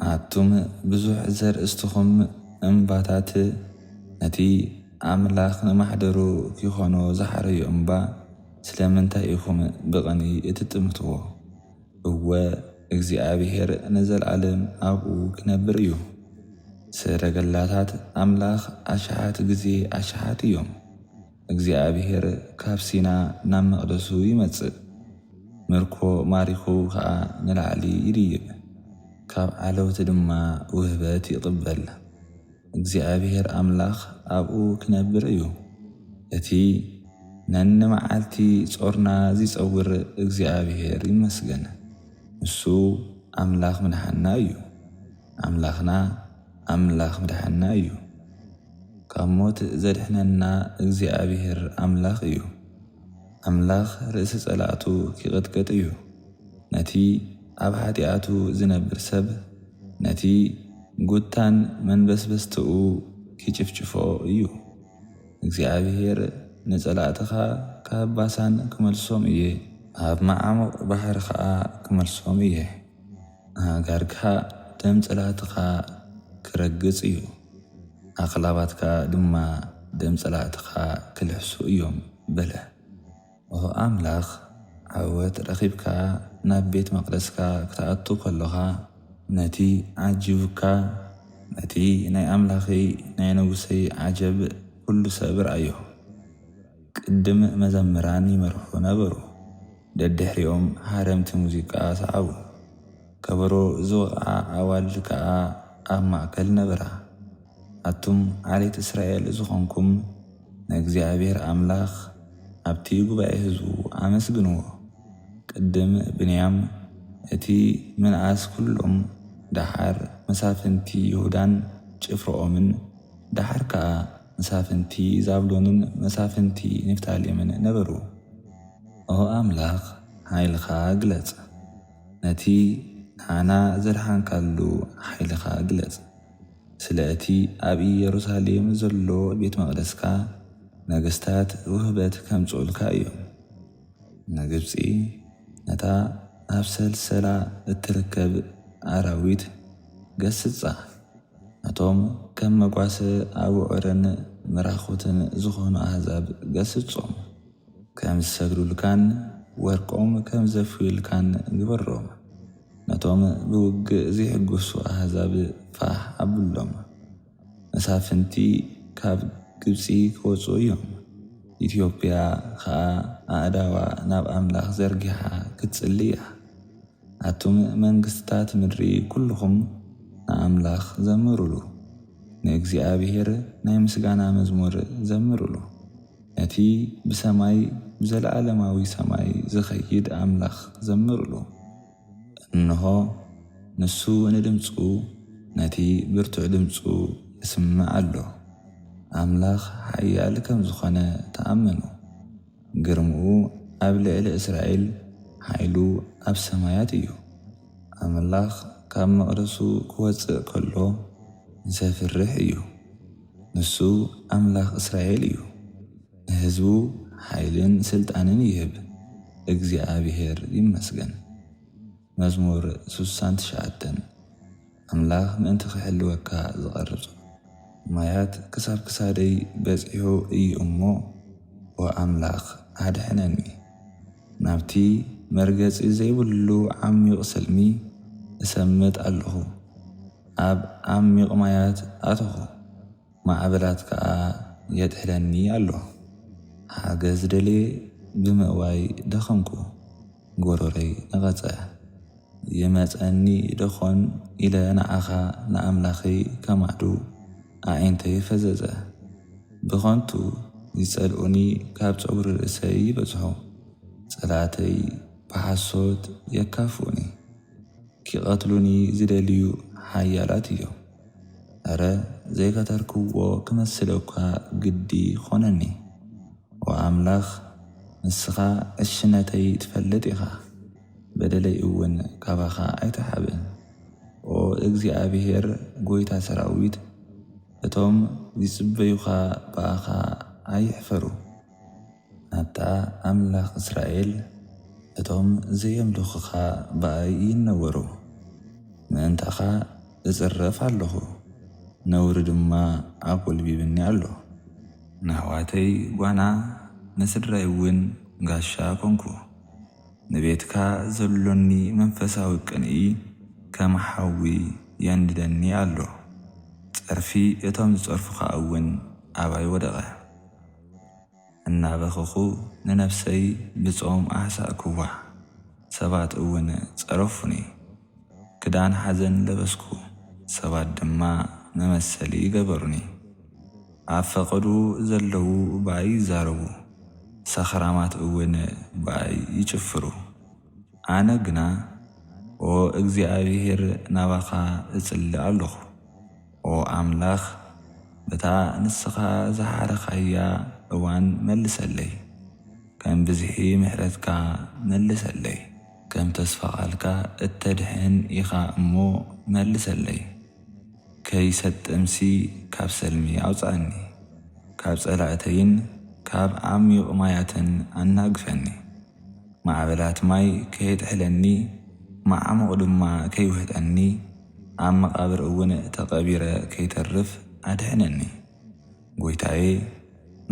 ኣቱም ብዙሕ ዘርእስትኹም እምባታት ነቲ ኣምላኽ ንማሕደሩ ክኾኖ ዝሓረዩ እምባ ስለምንታይ ኢኹም ብቐኒ እትጥምትዎ እወ እግዚኣብሔር ንዘለዓለም ኣብኡ ክነብር እዩ ሰረገላታት ኣምላኽ ኣሽሓት ግዜ ኣሽሓት እዮም እግዚኣብሔር ካብ ሲና ናብ መቕደሱ ይመጽእ ምርኮ ማሪኹ ኸዓ ንላዕሊ ይድይብ ካብ ዓለውቲ ድማ ውህበት ይቕበል እግዚኣብሔር ኣምላኽ ኣብኡ ክነብር እዩ እቲ ነንመዓልቲ ጾርና ዝጸውር እግዚኣብሔር ይመስገን እሱ ኣምላኽ ምድሓና እዩ ኣምላኽና ኣምላኽ ምድሓና እዩ ካብ ሞት ዘድሕነና እግዚኣብሔር ኣምላኽ እዩ ኣምላኽ ርእሲ ጸላእቱ ክቕጥቅጥ እዩ ነቲ ኣብ ሓጢኣቱ ዝነብር ሰብ ነቲ ጉታን መንበስበስትኡ ክጭፍጭፎ እዩ እግዚኣብሔር ንጸላእትኻ ካብ ባሳን ክመልሶም እየ ኣብ መዓሙቕ ባሕሪ ኸዓ ክመልሶም እየ ሃጋርካ ደም ጸላእትኻ ክረግጽ እዩ ኣኽላባትካ ድማ ደም ጸላእትኻ ክልሕሱ እዮም በለ ኦ ኣምላኽ ዓወት ረኺብካ ናብ ቤት መቕደስካ ክትኣቱ ከለኻ ነቲ ዓጂብካ ነቲ ናይ ኣምላኺ ናይ ንጉሰይ ዓጀብ ኩሉ ሰብ ረአዮ ቅድም መዘምራን ይመርሑ ነበሩ ደድሕሪኦም ሃረምቲ ሙዚቃ ሰዓቡ ከበሮ ዝወቕዓ ኣዋልድ ከዓ ኣብ ማእከል ነበራ ኣቱም ዓሌት እስራኤል ዝኾንኩም ንእግዚኣብሔር ኣምላኽ ኣብቲ ጉባኤ ህዝቡ ኣመስግንዎ ቅድም ብንያም እቲ ምንኣስ ኩሎም ዳሓር መሳፍንቲ ይሁዳን ጭፍሮኦምን ዳሓር ከዓ መሳፍንቲ ዛብሎንን መሳፍንቲ ንፍታሌምን ነበሩ ኦ ኣምላኽ ሓይልኻ ግለጽ ነቲ ንዓና ዘድሓንካሉ ሓይልኻ ግለጽ ስለ እቲ ኣብ ኢየሩሳሌም ዘሎ ቤት መቕደስካ ነገሥታት ውህበት ከምጽኡልካ እዮም ንግብፂ ነታ ኣብ ሰልሰላ እትርከብ ኣራዊት ገስጻ። ነቶም ከም መጓሰ ኣብዑርን ምራኹትን ዝኾኑ ኣሕዛብ ገስጾም። ከም ዝሰግዱልካን ወርቆም ከም ዘፍዩልካን ግበሮም። ነቶም ብውግእ ዘይሕጉሱ ኣሕዛብ ፋሕ ኣብሎም። መሳፍንቲ ካብ ግብፂ ክወፁ እዮም። ኢትዮጵያ ከዓ ኣእዳዋ ናብ ኣምላኽ ዘርጊሓ ክትጽሊ እያ። ኣቱም መንግሥትታት ምድሪ ኩልኹም ንኣምላኽ ዘምሩሉ። ንእግዚኣብሔር ናይ ምስጋና መዝሙር ዘምሩሉ። ነቲ ብሰማይ ብዘለዓለማዊ ሰማይ ዝኸይድ ኣምላኽ ዘምሩሉ። እንሆ ንሱ ንድምፁ ነቲ ብርቱዕ ድምፁ ይስምዕ ኣሎ። ኣምላኽ ሓያል ከም ዝኾነ ተኣመኑ። ግርምኡ ኣብ ልዕሊ እስራኤል ሓይሉ ኣብ ሰማያት እዩ። ኣምላኽ ካብ መቕደሱ ክወፅእ ከሎ ዘፍርሕ እዩ። ንሱ ኣምላኽ እስራኤል እዩ። ንህዝቡ ሓይልን ስልጣንን ይህብ። እግዚኣብሔር ይመስገን። መዝሙር 69 ኣምላኽ ምእንቲ ክሕልወካ ዝቐርጾ ማያት ክሳብ ክሳደይ በፂሑ እዩ እሞ ወኣምላኽ ኣድሕነኒ። ናብቲ መርገፂ ዘይብሉ ዓሚቕ ስልሚ እሰምጥ ኣለኹ። ኣብ ዓሚቕ ማያት ኣተኹ፣ ማዕበላት ከዓ የጥሕለኒ ኣሎ። ሓገዝ ደልየ ብምእዋይ ደኸምኩ፣ ጎረረይ ነቐጸ። ይመፀኒ ደኾን ኢለ ንዓኻ ንኣምላኸይ ከማዕዱ ኣዒንተይ ፈዘዘ። ብኸንቱ ይጸልኡኒ ካብ ጸጉሪ ርእሰይ ይበጽሑ። ጸላእተይ ብሓሶት የካፍኡኒ፣ ኪቐትሉኒ ዝደልዩ ሓያላት እዮም። ኣረ ዘይከተርክዎ ክመስለካ ግዲ ኾነኒ። ወኣምላኽ ንስኻ ዕሽነተይ ትፈልጥ ኢኻ፣ በደለይ እውን ካባኻ ኣይተሓብን። ኦ እግዚኣብሔር ጐይታ ሰራዊት፣ እቶም ዝጽበዩኻ በኣኻ ኣይሕፈሩ። ናታ ኣምላኽ እስራኤል እቶም ዘየምልኹኻ በኣይ ይነወሩ። ምእንታኻ እጽረፍ ኣለኹ፣ ነውሪ ድማ ኣጐልቢብኒ ኣሎ። ንኣሕዋተይ ጓና ንስድራይ እውን ጋሻ ኮንኩ። ንቤትካ ዘሎኒ መንፈሳዊ ቅንኢ ከም ሓዊ የንድደኒ ኣሎ። ጸርፊ እቶም ዝጸርፉኻ እውን ኣባይ ወደቐ። እናበኽኹ ንነፍሰይ ብጾም ኣሕሳእክዋ። ሰባት እውን ጸረፉኒ። ክዳን ሓዘን ለበስኩ፣ ሰባት ድማ መመሰሊ ገበሩኒ። ኣብ ፈቐዱ ዘለዉ በኣይ ይዛረቡ፣ ሰኽራማት እውን በኣይ ይጭፍሩ። ኣነ ግና ኦ እግዚኣብሔር ናባኻ እጽልእ ኣለኹ። ኦ ኣምላኽ በታ ንስኻ ዝሓረኻያ እዋን መልሰለይ። ከም ብዝሒ ምሕረትካ መልሰለይ። ከም ተስፋ ቓልካ እተድሕን ኢኻ እሞ መልሰለይ። ከይሰጥምሲ ካብ ሰልሚ ኣውፃእኒ፣ ካብ ጸላእተይን ካብ ዓሚቕ ማያትን ኣናግፈኒ። ማዕበላት ማይ ከየጥሕለኒ፣ ማዕሙቕ ድማ ከይውህጠኒ። ኣብ መቓብር እውን ተቐቢረ ከይተርፍ ኣድሕነኒ። ጐይታዬ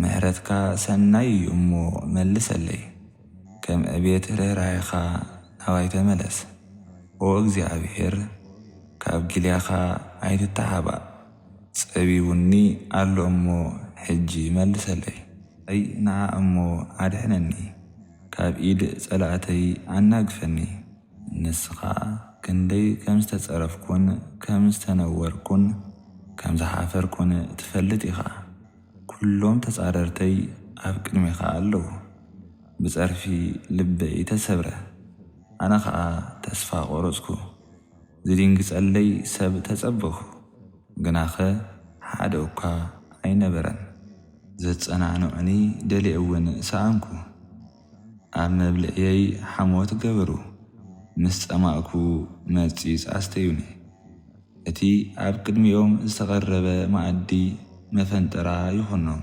ምሕረትካ ሰናይ እዩ እሞ መልሰለይ። ከም ዕቤት ርኅራኄኻ ናባይ ተመለስ። ኦ እግዚኣብሔር ካብ ጊልያኻ ኣይትተሓባእ። ጸቢቡኒ ኣሎ እሞ ሕጂ መልሰለይ። ኣይ ንዓ እሞ ኣድሕነኒ፣ ካብ ኢድ ጸላእተይ ኣናግፈኒ። ንስኻ ክንደይ ከም ዝተጸረፍኩን ከም ዝተነወርኩን ከም ዝሓፈርኩን ትፈልጥ ኢኻ። ኩሎም ተጻረርተይ ኣብ ቅድሜኻ ኣለዉ። ብጸርፊ ልበይ ተሰብረ፣ ኣነ ኸዓ ተስፋ ቖረጽኩ። ዝድንግጸለይ ሰብ ተጸበኹ፣ ግናኸ ሓደ እኳ ኣይነበረን። ዘጸናንዑኒ ደሊየ እውን ሰኣንኩ። ኣብ መብልዕየይ ሓሞት ገበሩ፣ ምስ ጸማእኩ መጺፅ ኣስተዩኒ። እቲ ኣብ ቅድሚኦም ዝተቐረበ ማእዲ መፈንጠራ ይኹኖም፣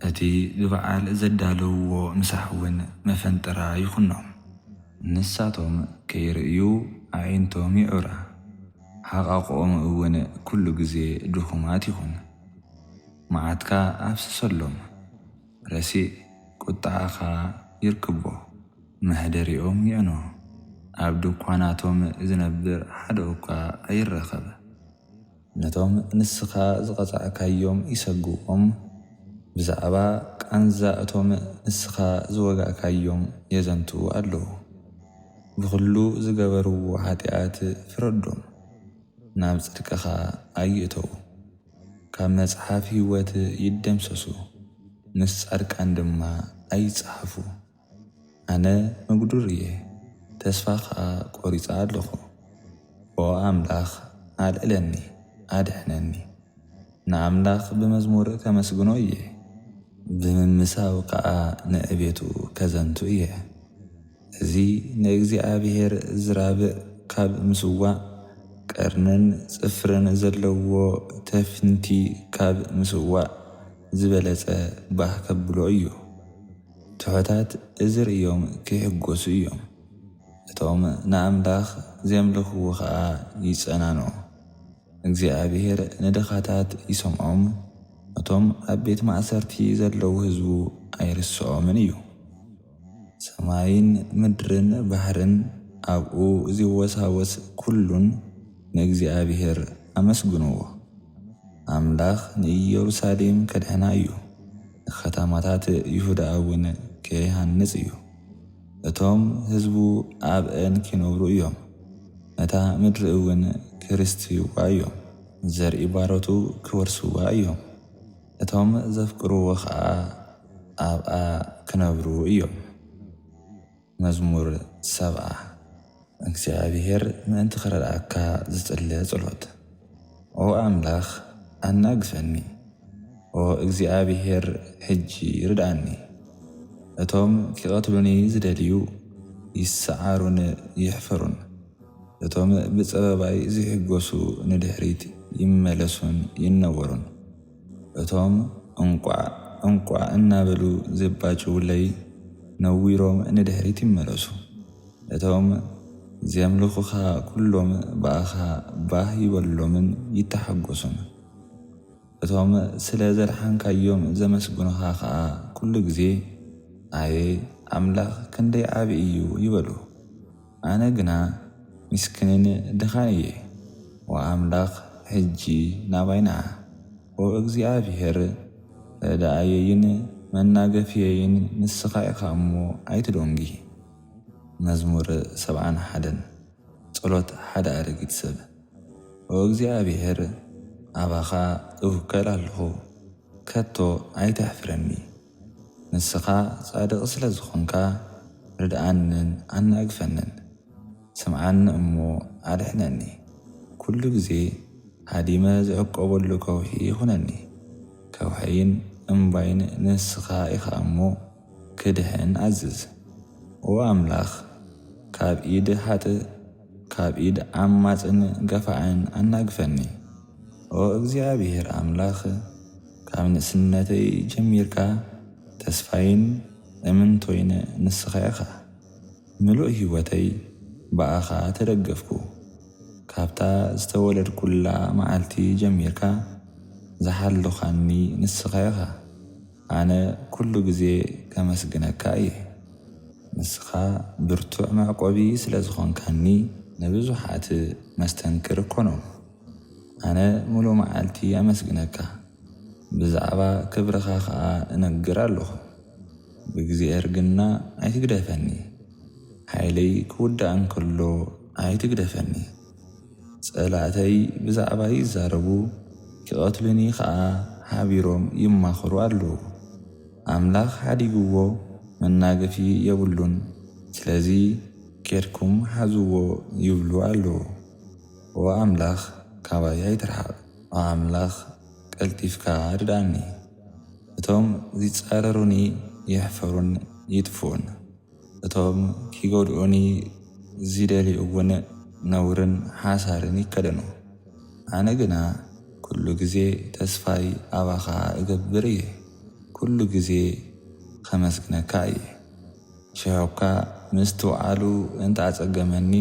أتي ببعال زدالو مسحون مفنترا يخنهم نساتهم كيرئيو عينتهم يعرى حقاقهم أون كل جزي دخمات يخن معاتك أفسسلهم رسي قطعاخا يركبو مهدريهم يعنو عبدو قواناتهم زنبر حدوكا أيرخب نتهم نسخا زغزعكا يوم يسقوهم بزعبا كأنزاءتهم نسخا زوغاكا يوم يزنتو ألو بخلو زغبرو حاتيات فردهم نابزركخا أيتو كامنز حافي وات يدمسسو نسعرك عندما أي صحفو أنا مقدوريه تسفاخا قوريس عدلخو وأملاخ عدلني عدحنني نعملاخ بمزمور كمسجنو إيه بمساوكا نأبيتو كزنتو إيه زي نجزي أبيهر زراب كاب مسوا كرنن صفرن زلو تفنتي كاب مسوا زبلت باه كبلو إيو تحتات إزر يوم كيحقوسو يوم እቶም ንኣምላኽ ዘምልኽዎ ኸዓ ይጸናኖ እግዚኣብሔር ንድኻታት ይሰምዖም እቶም ኣብ ቤት ማእሰርቲ ዘለዉ ህዝቡ ኣይርስዖምን እዩ ሰማይን ምድርን ባሕርን ኣብኡ ዝወሳወስ ኩሉን ንእግዚኣብሔር ኣመስግንዎ ኣምላኽ ንኢየሩሳሌም ከድሕና እዩ ከተማታት ይሁዳ እውን ከይሃንጽ እዩ እቶም ህዝቡ ኣብአን ኪነብሩ እዮም ነታ ምድሪ እውን ክርስትይዋ እዮም ዘርኢ ባሮቱ ክወርስዋ እዮም እቶም ዘፍቅርዎ ኸዓ ኣብኣ ክነብሩ እዮም መዝሙር 70 እግዚአብሔር ምእንቲ ክረድኣካ ዝጽልየ ጸሎት ኦ ኣምላኽ ኣናግፈኒ ኦ እግዚአብሔር ሕጂ ርድኣኒ እቶም ክቐትሉኒ ዝደልዩ ይሰዓሩን ይሕፈሩን እቶም ብጸበባይ ዝሕጎሱ ንድሕሪት ይመለሱን ይነወሩን እቶም እንቋዕ እናበሉ ዝባጭውለይ ነዊሮም ንድሕሪት ይመለሱ እቶም ዘምልኹኻ ኩሎም በኣኻ ባህ ይበሎምን ይተሓጐሱን እቶም ስለ ዘድሓንካዮም ዘመስግኑኻ ኸዓ ኩሉ ግዜ ኣየ ኣምላኽ ክንደይ ዓብዪ እዩ ይበሉ ኣነ ግና ምስክንን ድኻን እየ ወኣምላኽ ሕጂ ናባይ ነዓ ወእግዚአብሔር ረዳእየይን መናገፍየይን ንስኻ ኢኻ እሞ ኣይትደንጊ መዝሙር 71 ጸሎት ሓደ ኣረጊት ሰብ ወእግዚአብሔር ኣባኻ እውከል ኣለኹ ከቶ ኣይተሕፍረኒ ንስኻ ጻድቕ ስለ ዝኾንካ ርድኣንን ኣናግፈንን ስምዓኒ እሞ ኣድሕነኒ ኩሉ ግዜ ሃዲመ ዝዕቀበሉ ከውሒ ይኹነኒ ከውሕይን እምባይን ንስኻ ኢኻ እሞ ክድሕን ኣዝዝ ወኣምላኽ ካብ ኢድ ሓጥእ ካብ ኢድ ዓማፅን ገፋዕን ኣናግፈኒ ወእግዚአብሔር ኣምላኽ ካብ ንእስነተይ ጀሚርካ ተስፋይን እምንቶይን ንስኻ ኢኻ ምሉእ ህይወተይ በኣኻ ተደገፍኩ ካብታ ዝተወለድኩላ መዓልቲ ጀሚርካ ዝሓልኻኒ ንስኻ ኢኻ ኣነ ኩሉ ግዜ ከመስግነካ እየ ንስኻ ብርቱዕ መዕቆቢ ስለ ዝኾንካኒ ንብዙሓት መስተንክር ኮኖም ኣነ ሙሉእ መዓልቲ ኣመስግነካ ብዛዕባ ክብርኻ ኸዓ እነግር ኣለኹ ብግዜ እርግና ኣይትግደፈኒ ሓይለይ ክውዳእ እንከሎ ኣይትግደፈኒ ጸላእተይ ብዛዕባ ይዛረቡ ክቐትሉኒ ኸዓ ሓቢሮም ይማኽሩ ኣለዉ ኣምላኽ ሓዲግዎ መናገፊ የብሉን ስለዚ ኬድኩም ሓዝዎ ይብሉ ኣለዉ ወኣምላኽ ካባይ ኣይትርሓቕ ወኣምላኽ ቀልጢፍካ ርዳእኒ እቶም ዝጻረሩኒ ይሕፈሩን ይጥፍኡን እቶም ኪጎድኡኒ ዝደልዩውን ነውርን ሓሳርን ይከደኑ ኣነ ግና ኩሉ ግዜ ተስፋይ ኣባኻ እገብር እየ ኩሉ ግዜ ከመስግነካ እየ። ሸሆካ ምስ ትውዓሉ እንተዓጸገመኒ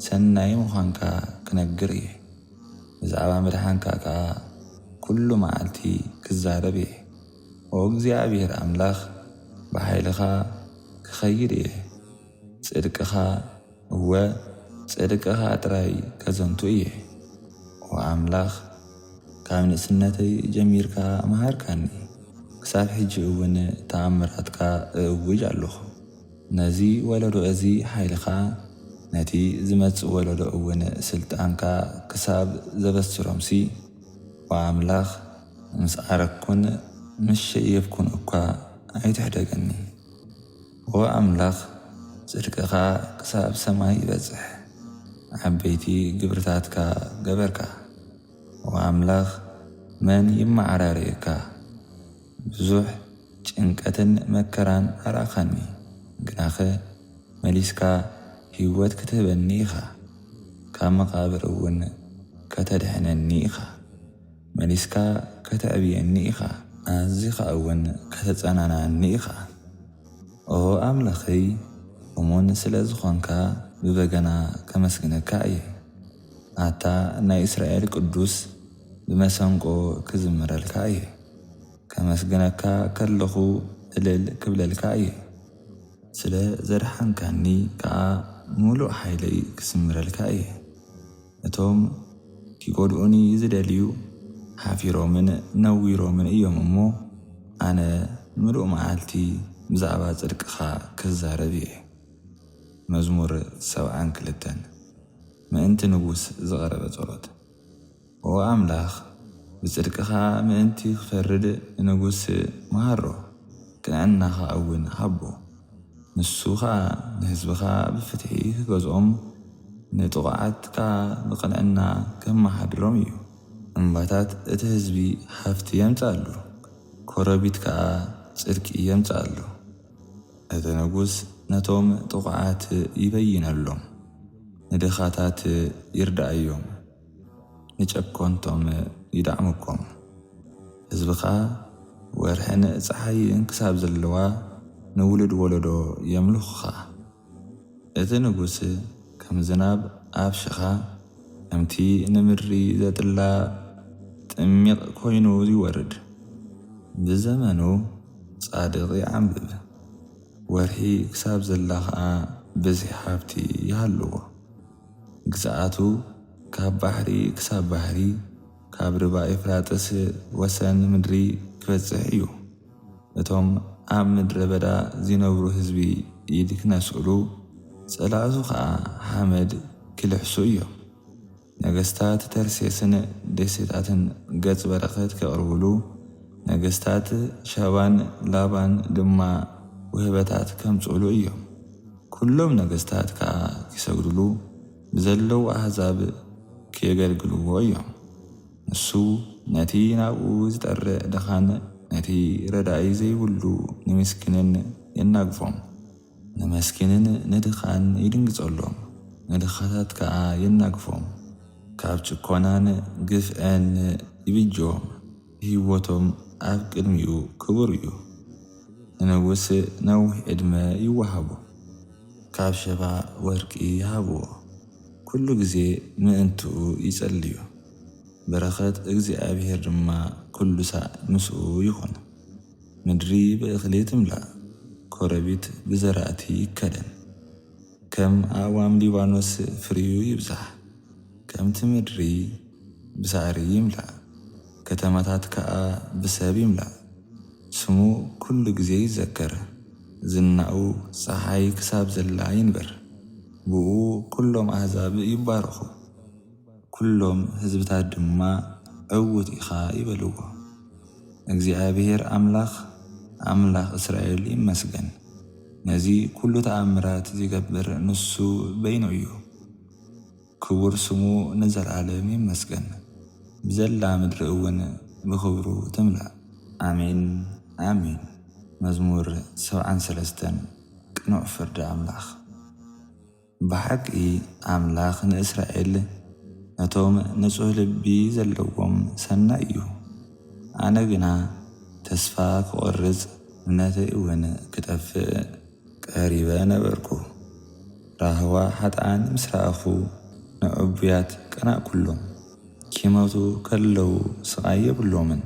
ሰናይ ምዃንካ ክነግር እየ። ብዛዕባ መድሓንካ ከዓ ኩሉ መዓልቲ ክዛረብ እየ። ኦ እግዚኣብሔር ኣምላኽ ብሓይልኻ ክኸይድ እየ። ጽድቅኻ ጽድቅኻ ጥራይ ከዘንቱ እየ። ኦ ኣምላኽ ካብ ንእስነተይ ጀሚርካ መሃርካኒ። ክሳብ ሕጂ እውን ተኣምራትካ እእውጅ ኣለኹ። ነዚ ወለዶ እዚ ሓይልኻ ነቲ ዝመጽእ ወለዶ እውን ስልጣንካ ክሳብ ዘበስሮምሲ ወኣምላኽ ምስ ዓረኩን ምስ ሸየፍኩን እኳ ኣይትሕደገኒ። ወኣምላኽ ጽድቅኻ ክሳብ ሰማይ ይበጽሕ። ዓበይቲ ግብርታትካ ገበርካ። ወኣምላኽ መን ይመዓራርየካ? ብዙሕ ጭንቀትን መከራን ኣርኣኻኒ። ግናኸ መሊስካ ህይወት ክትህበኒ ኢኻ። ካብ መቓብር እውን ከተድሕነኒ ኢኻ። መሊስካ ከተዕብየኒ ኢኻ። ኣዝኻ እውን ከተጸናናኒ ኢኻ። ኦ ኣምላኸይ እሙን ስለ ዝኾንካ ብበገና ከመስግነካ እየ። ኣታ ናይ እስራኤል ቅዱስ ብመሰንቆ ክዝምረልካ እየ። ከመስግነካ ከለኹ እልል ክብለልካ እየ። ስለ ዘድሓንካኒ ከዓ ሙሉእ ሓይለይ ክስምረልካ እየ። እቶም ኪጐድኡኒ ዝደልዩ ሓፊሮምን ነዊሮምን እዮም እሞ ኣነ ምሉእ መዓልቲ ብዛዕባ ጽድቅኻ ክዛረብ እየ። መዝሙር 72 ምእንቲ ንጉስ ዝቐረበ ጸሎት። ኦ ኣምላኽ ብጽድቅኻ ምእንቲ ክፈርድ ንጉስ መሃሮ ቅንዕናኻ እውን ሃቦ። ንሱ ኸዓ ንህዝብኻ ብፍትሒ ክገዝኦም ንጥቑዓትካ ብቕንዕና ከመሓድሮም እዩ። እምባታት እቲ ህዝቢ ሃፍቲ የምጽኣሉ፣ ኮረቢት ከዓ ጽድቂ የምጽኣሉ። እቲ ንጉስ ነቶም ጥቑዓት ይበይነሎም፣ ንድኻታት ይርዳእዮም፣ ንጨኮንቶም ይዳዕምቆም። ህዝብኻ ወርሕን ፀሓይን ክሳብ ዘለዋ ንውልድ ወለዶ የምልኹኻ። እቲ ንጉስ ከም ዝናብ ኣብ ሽኻ ከምቲ ንምድሪ ዘጥላ ጥሚቕ ኮይኑ ይወርድ። ብዘመኑ ጻድቕ ይዓንብብ፣ ወርሒ ክሳብ ዘላ ኸዓ ብዝሒ ሃብቲ ይሃልዎ። ግዝኣቱ ካብ ባሕሪ ክሳብ ባሕሪ ካብ ርባ ኤፍራጥስ ወሰን ምድሪ ክበጽሕ እዩ። እቶም ኣብ ምድረ በዳ ዝነብሩ ህዝቢ ኢድ ክነስእሉ ጸላእቱ ኸዓ ሓመድ ክልሕሱ እዮም። ነገስታት ተርሴስን ደሴታትን ገጽ በረኸት ከቕርብሉ፣ ነገስታት ሸባን ላባን ድማ ውህበታት ከምጽእሉ እዮም። ኩሎም ነገስታት ከዓ ክሰግድሉ ብዘለዉ ኣሕዛብ ክየገልግልዎ እዮም። ንሱ ነቲ ናብኡ ዝጠርዕ ድኻን ነቲ ረዳኢ ዘይብሉ ንምስኪንን የናግፎም። ንመስኪንን ንድኻን ይድንግጸሎም፣ ንድኻታት ከዓ የናግፎም። ካብ ጭኮናን ግፍዕን ይብጅዎም፣ ህይወቶም ኣብ ቅድሚኡ ክቡር እዩ። ንንጉስ ነዊሕ ዕድመ ይወሃቦ፣ ካብ ሸባ ወርቂ ይሃብዎ። ኩሉ ግዜ ምእንትኡ ይጸልዩ፣ በረኸት እግዚኣብሔር ድማ ኩሉ ሳዕ ምስኡ ይኹን። ምድሪ ብእኽሊ ትምላእ፣ ኮረቢት ብዘራእቲ ይከደን። ከም ኣእዋም ሊባኖስ ፍርዩ ይብዛሕ፣ ከምቲ ምድሪ ብሳዕሪ ይምላእ። ከተማታት ከዓ ብሰብ ይምላእ። ስሙ ኩሉ ግዜ ይዘከር፣ ዝናኡ ፀሓይ ክሳብ ዘላ ይንበር። ብኡ ኩሎም ኣሕዛብ ይባረኹ፣ ኩሎም ህዝብታት ድማ ዕውት ኢኻ ይበልዎ። እግዚኣብሔር ኣምላኽ እስራኤል ይመስገን። ነዚ ኩሉ ተኣምራት ዝገብር ንሱ በይኑ እዩ። ክቡር ስሙ ንዘለዓለም ይመስገን። ብዘላ ምድሪ እውን ብኽብሩ ትምላእ። ኣሜን ኣሜን። መዝሙር 73 ቅኑዕ ፍርዲ ኣምላኽ። ብሓቂ ኣምላኽ ንእስራኤል ነቶም ንጹህ ልቢ ዘለዎም ሰናይ እዩ። ኣነ ግና ተስፋ ክቆርጽ እምነተይ እውን ክጠፍእ ቀሪበ ነበርኩ። ራህዋ ሓጥኣን ምስ ረኣኹ ንዕቡያት ቀናእ ኩሎም ኪመቱ ከለዉ ስቓይ የብሎምን።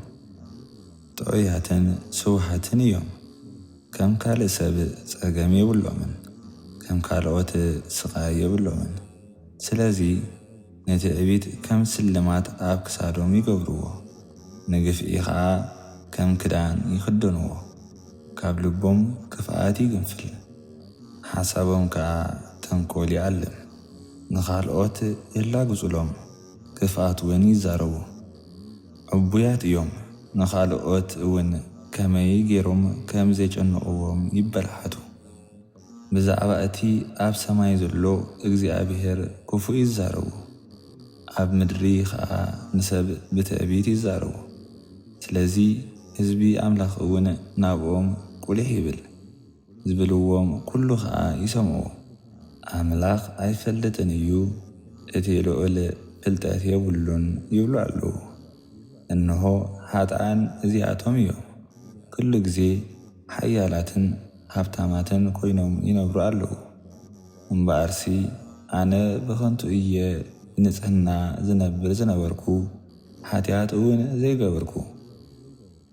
ጥዑያትን ስውሓትን እዮም፣ ከም ካልእ ሰብ ጸገም የብሎምን፣ ከም ካልኦት ስቓይ የብሎምን። ስለዚ ንትዕቢት ከም ስልማት ኣብ ክሳዶም ይገብርዎ፣ ንግፍኢ ከዓ ከም ክዳን ይኽደንዎ። ካብ ልቦም ክፍኣት ይግንፍል፣ ሓሳቦም ከዓ ተንኰል ይዓልም። ንኻልኦት የላግጹሎም፣ ክፍኣት እውን ይዛረቡ። ዕቡያት እዮም፣ ንኻልኦት እውን ከመይ ገይሮም ከም ዘይጨንቕዎም ይበላሓቱ። ብዛዕባ እቲ ኣብ ሰማይ ዘሎ እግዚኣብሔር ክፉእ ይዛረቡ፣ ኣብ ምድሪ ከዓ ንሰብ ብትዕቢት ይዛረቡ። ስለዚ ህዝቢ ኣምላኽ እውን ናብኦም ቁልሕ ይብል፣ ዝብልዎም ኩሉ ከዓ ይሰምዑ። ኣምላኽ ኣይፈልጥን እዩ፣ እቲ ልዑል ፍልጠት የብሉን ይብሉ ኣለዉ። እንሆ ሓጥኣን እዚኣቶም እዮም፣ ኩሉ ግዜ ሓያላትን ሃብታማትን ኮይኖም ይነብሩ ኣለዉ። እምበኣርሲ ኣነ ብኸንቱ እየ ንጽሕና ዝነብር ዝነበርኩ፣ ሓጢኣት እውን ዘይገበርኩ።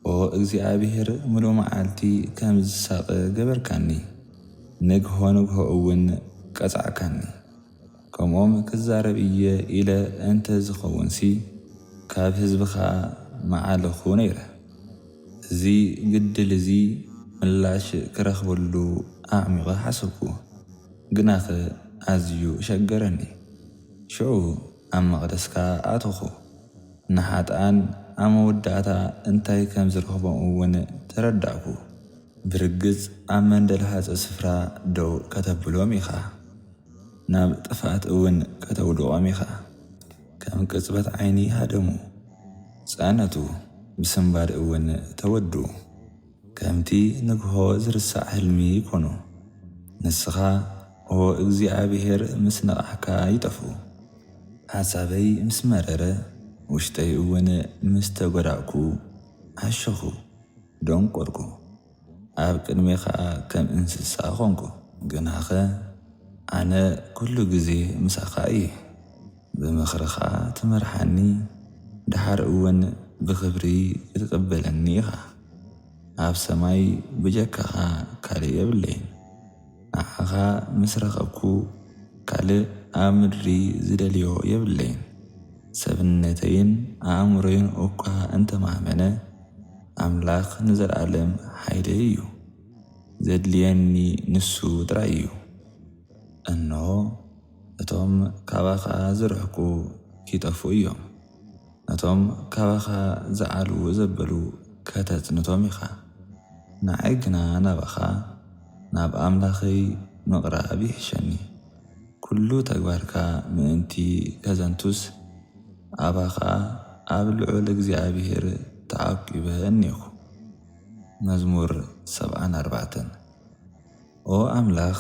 ኦ እግዚኣብሔር ምሉእ መዓልቲ ከም ዝሳቕ ገበርካኒ፣ ንግሆ ንግሆ እውን ቀጻዕካኒ። ከምኦም ክዛረብ እየ ኢለ እንተ ዝኸውንሲ ካብ ህዝብኻ መዓለኹ ነይረ። እዚ ግድል እዚ ምላሽ ክረኽበሉ ኣዕሚቐ ሓሰብኩ፣ ግናኸ ኣዝዩ ሸገረኒ። ሽዑ ኣብ መቕደስካ ኣተኹ፣ ንሓጥኣን ኣብ መወዳእታ እንታይ ከም ዝረኽቦም እውን ተረዳእኩ። ብርግጽ ኣብ መንደል ሓፀ ስፍራ ደው ከተብሎም ኢኻ፣ ናብ ጥፍኣት እውን ከተውድቖም ኢኻ። ከም ቅጽበት ዓይኒ ሃደሙ፣ ጸነቱ ብስምባድ እውን ተወዱ። ከምቲ ንግሆ ዝርሳዕ ሕልሚ ይኮኑ። ንስኻ ኦ እግዚኣብሔር ምስ ነቓሕካ ይጠፉ። ሓሳበይ ምስ መረረ፣ ውሽጠይ እውን ምስ ተጐዳእኩ ዓሸኹ፣ ደንቈርኩ። ኣብ ቅድሜኻ ከም እንስሳ ኾንኩ፣ ግናኸ ኣነ ኩሉ ግዜ ምሳኻ እየ። ብምኽርኻ ትመርሓኒ፣ ድሓር እውን ብኽብሪ ክትቅበለኒ ኢኻ። ኣብ ሰማይ ብጀካኻ ካልእ የብለይን፣ ንዓኻ ምስ ረኸብኩ ካልእ ኣብ ምድሪ ዝደልዮ የብለይን። ሰብነተይን ኣእምሮይን እኳ እንተማመነ ኣምላኽ ንዘለዓለም ሓይለይ እዩ፣ ዘድልየኒ ንሱ ጥራይ እዩ። እንሆ እቶም ካባኻ ዝርሕቁ ይጠፍኡ እዮም፣ ነቶም ካባኻ ዝዓልዉ ዘበሉ ከተጽንቶም ኢኻ። ንዓይ ግና ናባኻ ናብ ኣምላኸይ ምቕራብ ይሕሸኒ። ኩሉ ተግባርካ ምእንቲ ከዘንቱስ ኣባኻ ኣብ ልዑል እግዚኣብሔር ተዓቂበ እኒኹ። መዝሙር 74 ኦ ኣምላኽ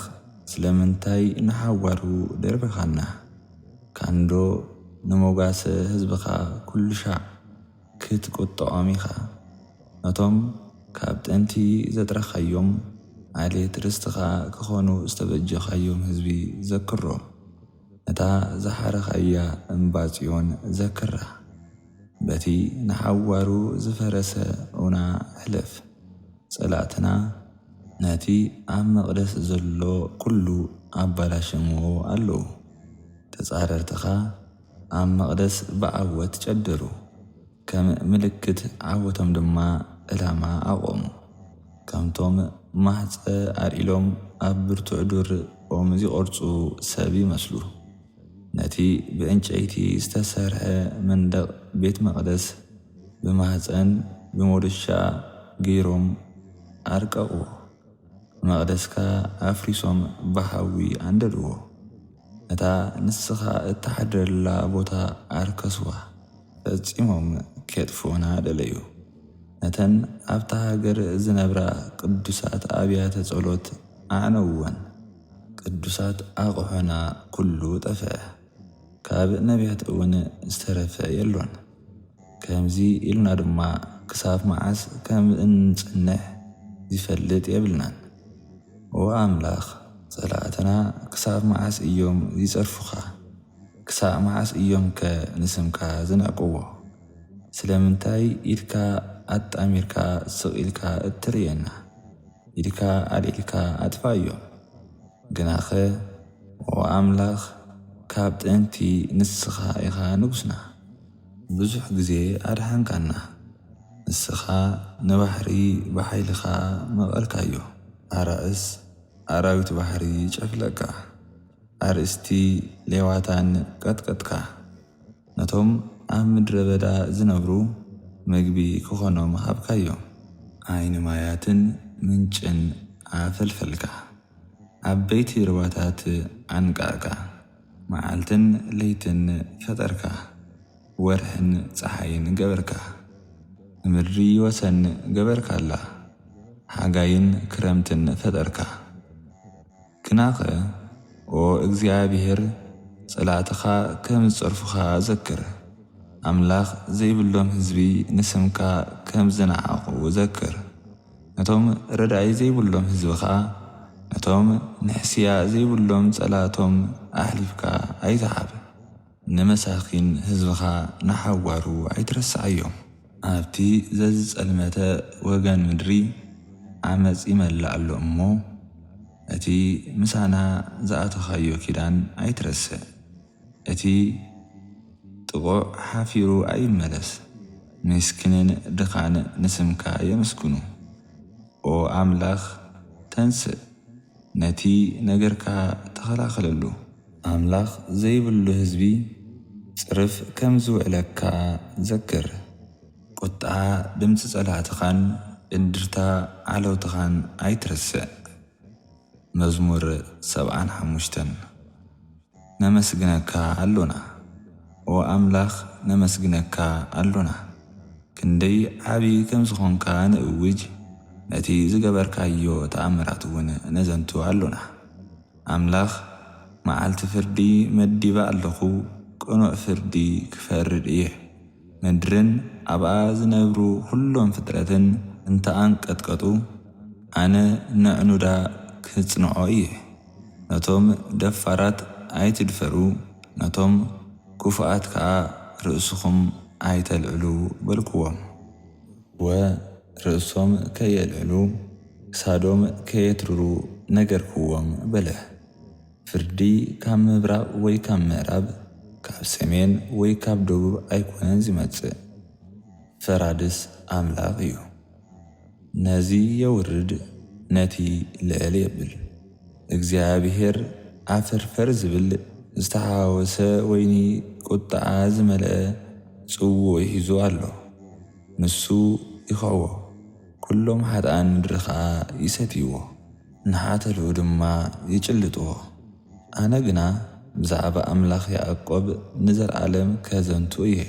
ስለምንታይ ንሓዋሩ ደርብኻና? ካንዶ ንሞጋሰ ህዝብኻ ኩሉ ሻዕ ክትቈጥዖም ኢኻ። ነቶም ካብ ጥንቲ ዘጥረኻዮም ዓሌት ርስትኻ ክኾኑ ዝተበጀኻዮም ህዝቢ ዘክሮም። ነታ ዝሓረኻያ እምባ ጽዮን ዘክራ፣ በቲ ንሓዋሩ ዝፈረሰ ዑና ሕለፍ። ጸላእትና ነቲ ኣብ መቕደስ ዘሎ ኩሉ ኣባላሽምዎ ኣለዉ። ተጻረርትኻ ኣብ መቕደስ ብዓወት ጨደሩ፣ ከም ምልክት ዓወቶም ድማ ዕላማ ኣቖሙ። ከምቶም ማሕፀ ኣልኢሎም ኣብ ብርቱዕ ዱር ኦም ዝቖርጹ ሰብ ይመስሉ። ነቲ ብዕንጨይቲ ዝተሰርሐ መንደቕ ቤት መቕደስ ብማሕፀን ብመዶሻ ገይሮም ኣርቀቕዎ። መቕደስካ ኣፍሪሶም ብሓዊ ኣንደድዎ። ነታ ንስኻ እተሓድረላ ቦታ ኣርከስዋ፣ ፈጺሞም ከጥፍኡና ደለዩ። ነተን ኣብታ ሃገር ዝነብራ ቅዱሳት ኣብያተ ጸሎት ኣዕነውወን፣ ቅዱሳት ኣቕሑና ኩሉ ጠፍአ፣ ካብ ነቢያት እውን ዝተረፈ የሎን። ከምዚ ኢልና ድማ ክሳብ መዓስ ከም እንጽንሕ ዝፈልጥ የብልናን። ወኣምላኽ ጸላእትና ክሳብ መዓስ እዮም ይጸርፉኻ? ክሳብ መዓስ እዮም ንስምካ ዝነቅዎ? ስለምንታይ ኢድካ ኣጣሚርካ ስቕኢልካ እትርእየና? ኢድካ ኣልዒልካ ኣጥፋዮም። ግናኸ ወኣምላኽ ካብ ጥንቲ ንስኻ ኢኻ ንጉስና። ብዙሕ ግዜ ኣድሓንካና። ንስኻ ንባሕሪ ብሓይልኻ መቐልካዮ። ኣራእስ ኣራዊት ባሕሪ ጨፍለቃ። ኣርእስቲ ሌዋታን ቀጥቀጥካ። ነቶም ኣብ ምድረ በዳ ዝነብሩ ምግቢ ክኾኖም ሃብካዮም። ዓይኒ ማያትን ምንጭን ኣፈልፈልካ። ዓበይቲ ሩባታት ኣንቃዕካ። መዓልትን ለይትን ፈጠርካ። ወርሕን ፀሓይን ገበርካ። ምድሪ ወሰን ገበርካላ። ሓጋይን ክረምትን ፈጠርካ። ግናኸ ኦ እግዚኣብሔር ጸላእትኻ ከም ዝጸርፉኻ ዘክር። ኣምላኽ ዘይብሎም ህዝቢ ንስምካ ከም ዝነዓቑ ዘክር። ነቶም ረዳኢ ዘይብሎም ህዝብኻ ነቶም ንሕስያ ዘይብሎም ጸላቶም ኣሕሊፍካ ኣይተሓብ። ንመሳኺን ህዝብኻ ናሓዋሩ ኣይትረስዓዮም። ኣብቲ ዘዝጸልመተ ወገን ምድሪ ዓመፅ ይመልእ ኣሎ እሞ እቲ ምሳና ዝኣተኻዮ ኪዳን ኣይትረስዕ። እቲ ጥቑዕ ሓፊሩ ኣይመለስ። ምስኪንን ድኻን ንስምካ የመስግኑ። ኦ ኣምላኽ ተንስእ፣ ነቲ ነገርካ ተኸላኸለሉ። ኣምላኽ ዘይብሉ ህዝቢ ጽርፍ ከም ዝውዕለካ ዘክር። ቁጣ ድምፂ ጸላእትኻን ዕድርታ ዓለውትኻን ኣይትረስዕ። መዝሙር 75 ነመስግነካ ኣሎና። ኦ ኣምላኽ ነመስግነካ ኣሎና። ክንደይ ዓብዪ ከም ዝኾንካ ንእውጅ፣ ነቲ ዝገበርካዮ ተኣምራት እውን ነዘንቱ ኣሎና። ኣምላኽ መዓልቲ ፍርዲ መዲባ ኣለኹ፣ ቅኑዕ ፍርዲ ክፈርድ እየ። ምድርን ኣብኣ ዝነብሩ ኩሎም ፍጥረትን እንተኣንቀጥቀጡ ኣነ ንዕኑዳ ክጽንዖ እየ። ነቶም ደፋራት ኣይትድፈሩ፣ ነቶም ክፉኣት ከዓ ርእስኹም ኣይተልዕሉ በልክዎም። ወርእሶም ከየልዕሉ ክሳዶም ከየትርሩ ነገርክዎም በልሕ። ፍርዲ ካብ ምብራቕ ወይ ካብ ምዕራብ፣ ካብ ሰሜን ወይ ካብ ደቡብ ኣይኮነን ዝመጽእ። ፈራድስ ኣምላኽ እዩ። ነዚ የውርድ ነቲ ልዕል የብል። እግዚኣብሔር ኣፈርፈር ዝብል ዝተሓዋወሰ ወይኒ ቁጣዓ ዝመልአ ጽውዕ ሒዙ ኣሎ። ንሱ ይኸዎ፣ ኩሎም ሓጥኣን ምድሪ ኸዓ ይሰትይዎ፣ ንሓተልኡ ድማ ይጭልጥዎ። ኣነ ግና ብዛዕባ ኣምላኽ ያዕቆብ ንዘለዓለም ከዘንቱ እየ።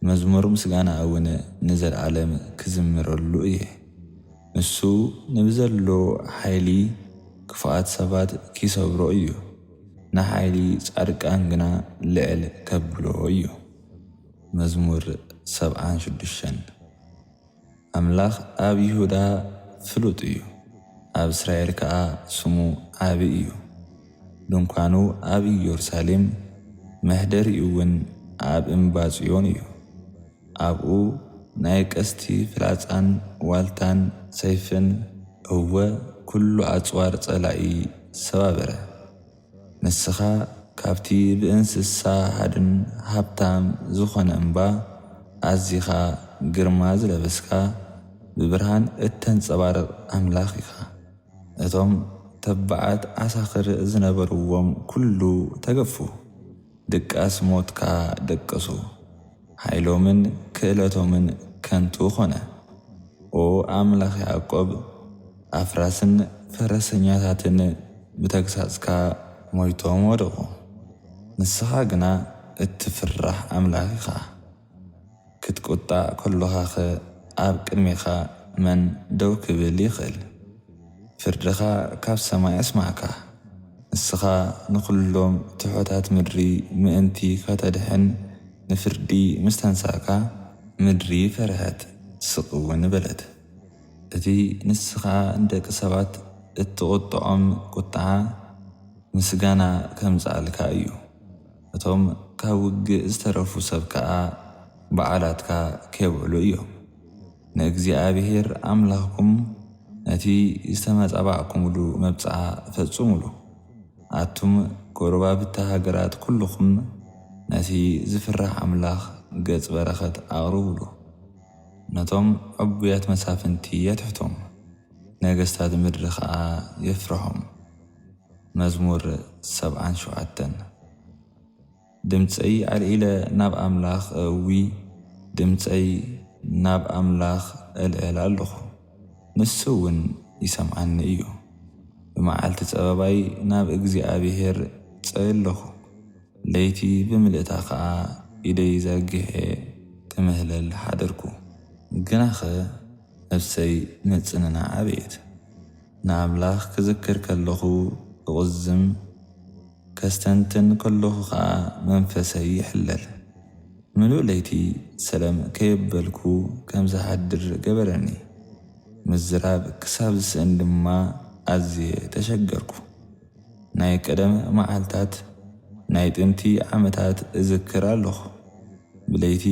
መዝሙር ምስጋና እውን ንዘለዓለም ክዝምረሉ እየ። ንሱ ንብዘሎ ሓይሊ ክፉኣት ሰባት ኪሰብሮ እዩ። ንሓይሊ ጻድቃን ግና ልዕል ከብሎ እዩ። መዝሙር 76 ኣምላኽ ኣብ ይሁዳ ፍሉጥ እዩ፣ ኣብ እስራኤል ከዓ ስሙ ዓብዪ እዩ። ድንኳኑ ኣብ ኢየሩሳሌም፣ መሕደሪኡ እውን ኣብ እምባ ጽዮን እዩ። ኣብኡ ናይ ቀስቲ ፍላጻን ዋልታን ሰይፍን እወ ኩሉ ኣጽዋር ጸላኢ ሰባበረ። ንስኻ ካብቲ ብእንስሳ ሓድን ሃብታም ዝኾነ እምባ ኣዚኻ ግርማ ዝለበስካ ብብርሃን እተንጸባርቕ ኣምላኽ ኢኻ። እቶም ተባዓት ዓሳኽር ዝነበርዎም ኩሉ ተገፉ፣ ድቃስ ሞትካ ደቀሱ። ሓይሎምን ክእለቶምን ከንቱ ኾነ። ኦ ኣምላኽ ያዕቆብ ኣፍራስን ፈረሰኛታትን ብተግሳጽካ ሞይቶም ወደቑ። ንስኻ ግና እትፍራሕ ኣምላኽ ኢኻ። ክትቁጣዕ ከለኻኸ ኣብ ቅድሜኻ መን ደው ክብል ይኽእል? ፍርድኻ ካብ ሰማይ ኣስማዕካ። ንስኻ ንኹሎም ትሑታት ምድሪ ምእንቲ ከተድሕን ንፍርዲ ምስ ተንሳእካ ምድሪ ፈርሀት፣ ስቕውን በለት። እቲ ንስኻ እንደቂ ሰባት እትቕጥዖም ቁጥዓ ምስጋና ከምዝኣልካ እዩ። እቶም ካብ ውግእ ዝተረፉ ሰብ ከዓ በዓላትካ ከብዕሉ እዮም። ንእግዚአብሔር ኣምላኽኩም ነቲ ዝተመጻባዕኩምሉ መብጽዓ ፈጽሙሉ። ኣቱም ጎረባብቲ ሃገራት ኩልኹም ነቲ ዝፍራሕ ኣምላኽ ገጽ በረኸት ኣቕርቡሉ። ነቶም ዕቡያት መሳፍንቲ የትሕቶም፣ ነገሥታት ምድሪ ከዓ የፍርሖም። መዝሙር 77 ድምፀይ ኣልዒለ ናብ ኣምላኽ እዊ ድምፀይ ናብ ኣምላኽ እልዕል ኣለኹ። ንሱ እውን ይሰምዓኒ እዩ። ብመዓልቲ ጸበባይ ናብ እግዚኣብሔር ጸለኹ። ለይቲ ብምልእታ ከዓ ኢደይ ዘርጊሐ ክምህለል ሓደርኩ። ግናኸ ነፍሰይ ምጽንና ዓበየት። ንኣምላኽ ክዝክር ከለኹ ክቕዝም ከስተንትን ከለኹ ከዓ መንፈሰይ ይሕለል። ምሉእ ለይቲ ሰላም ከየበልኩ ከም ዝሓድር ገበረኒ። ምዝራብ ክሳብ ዝስእን ድማ ኣዝየ ተሸገርኩ። ናይ ቀደም መዓልታት ናይ ጥንቲ ዓመታት እዝክር ኣለኹ። ብለይቲ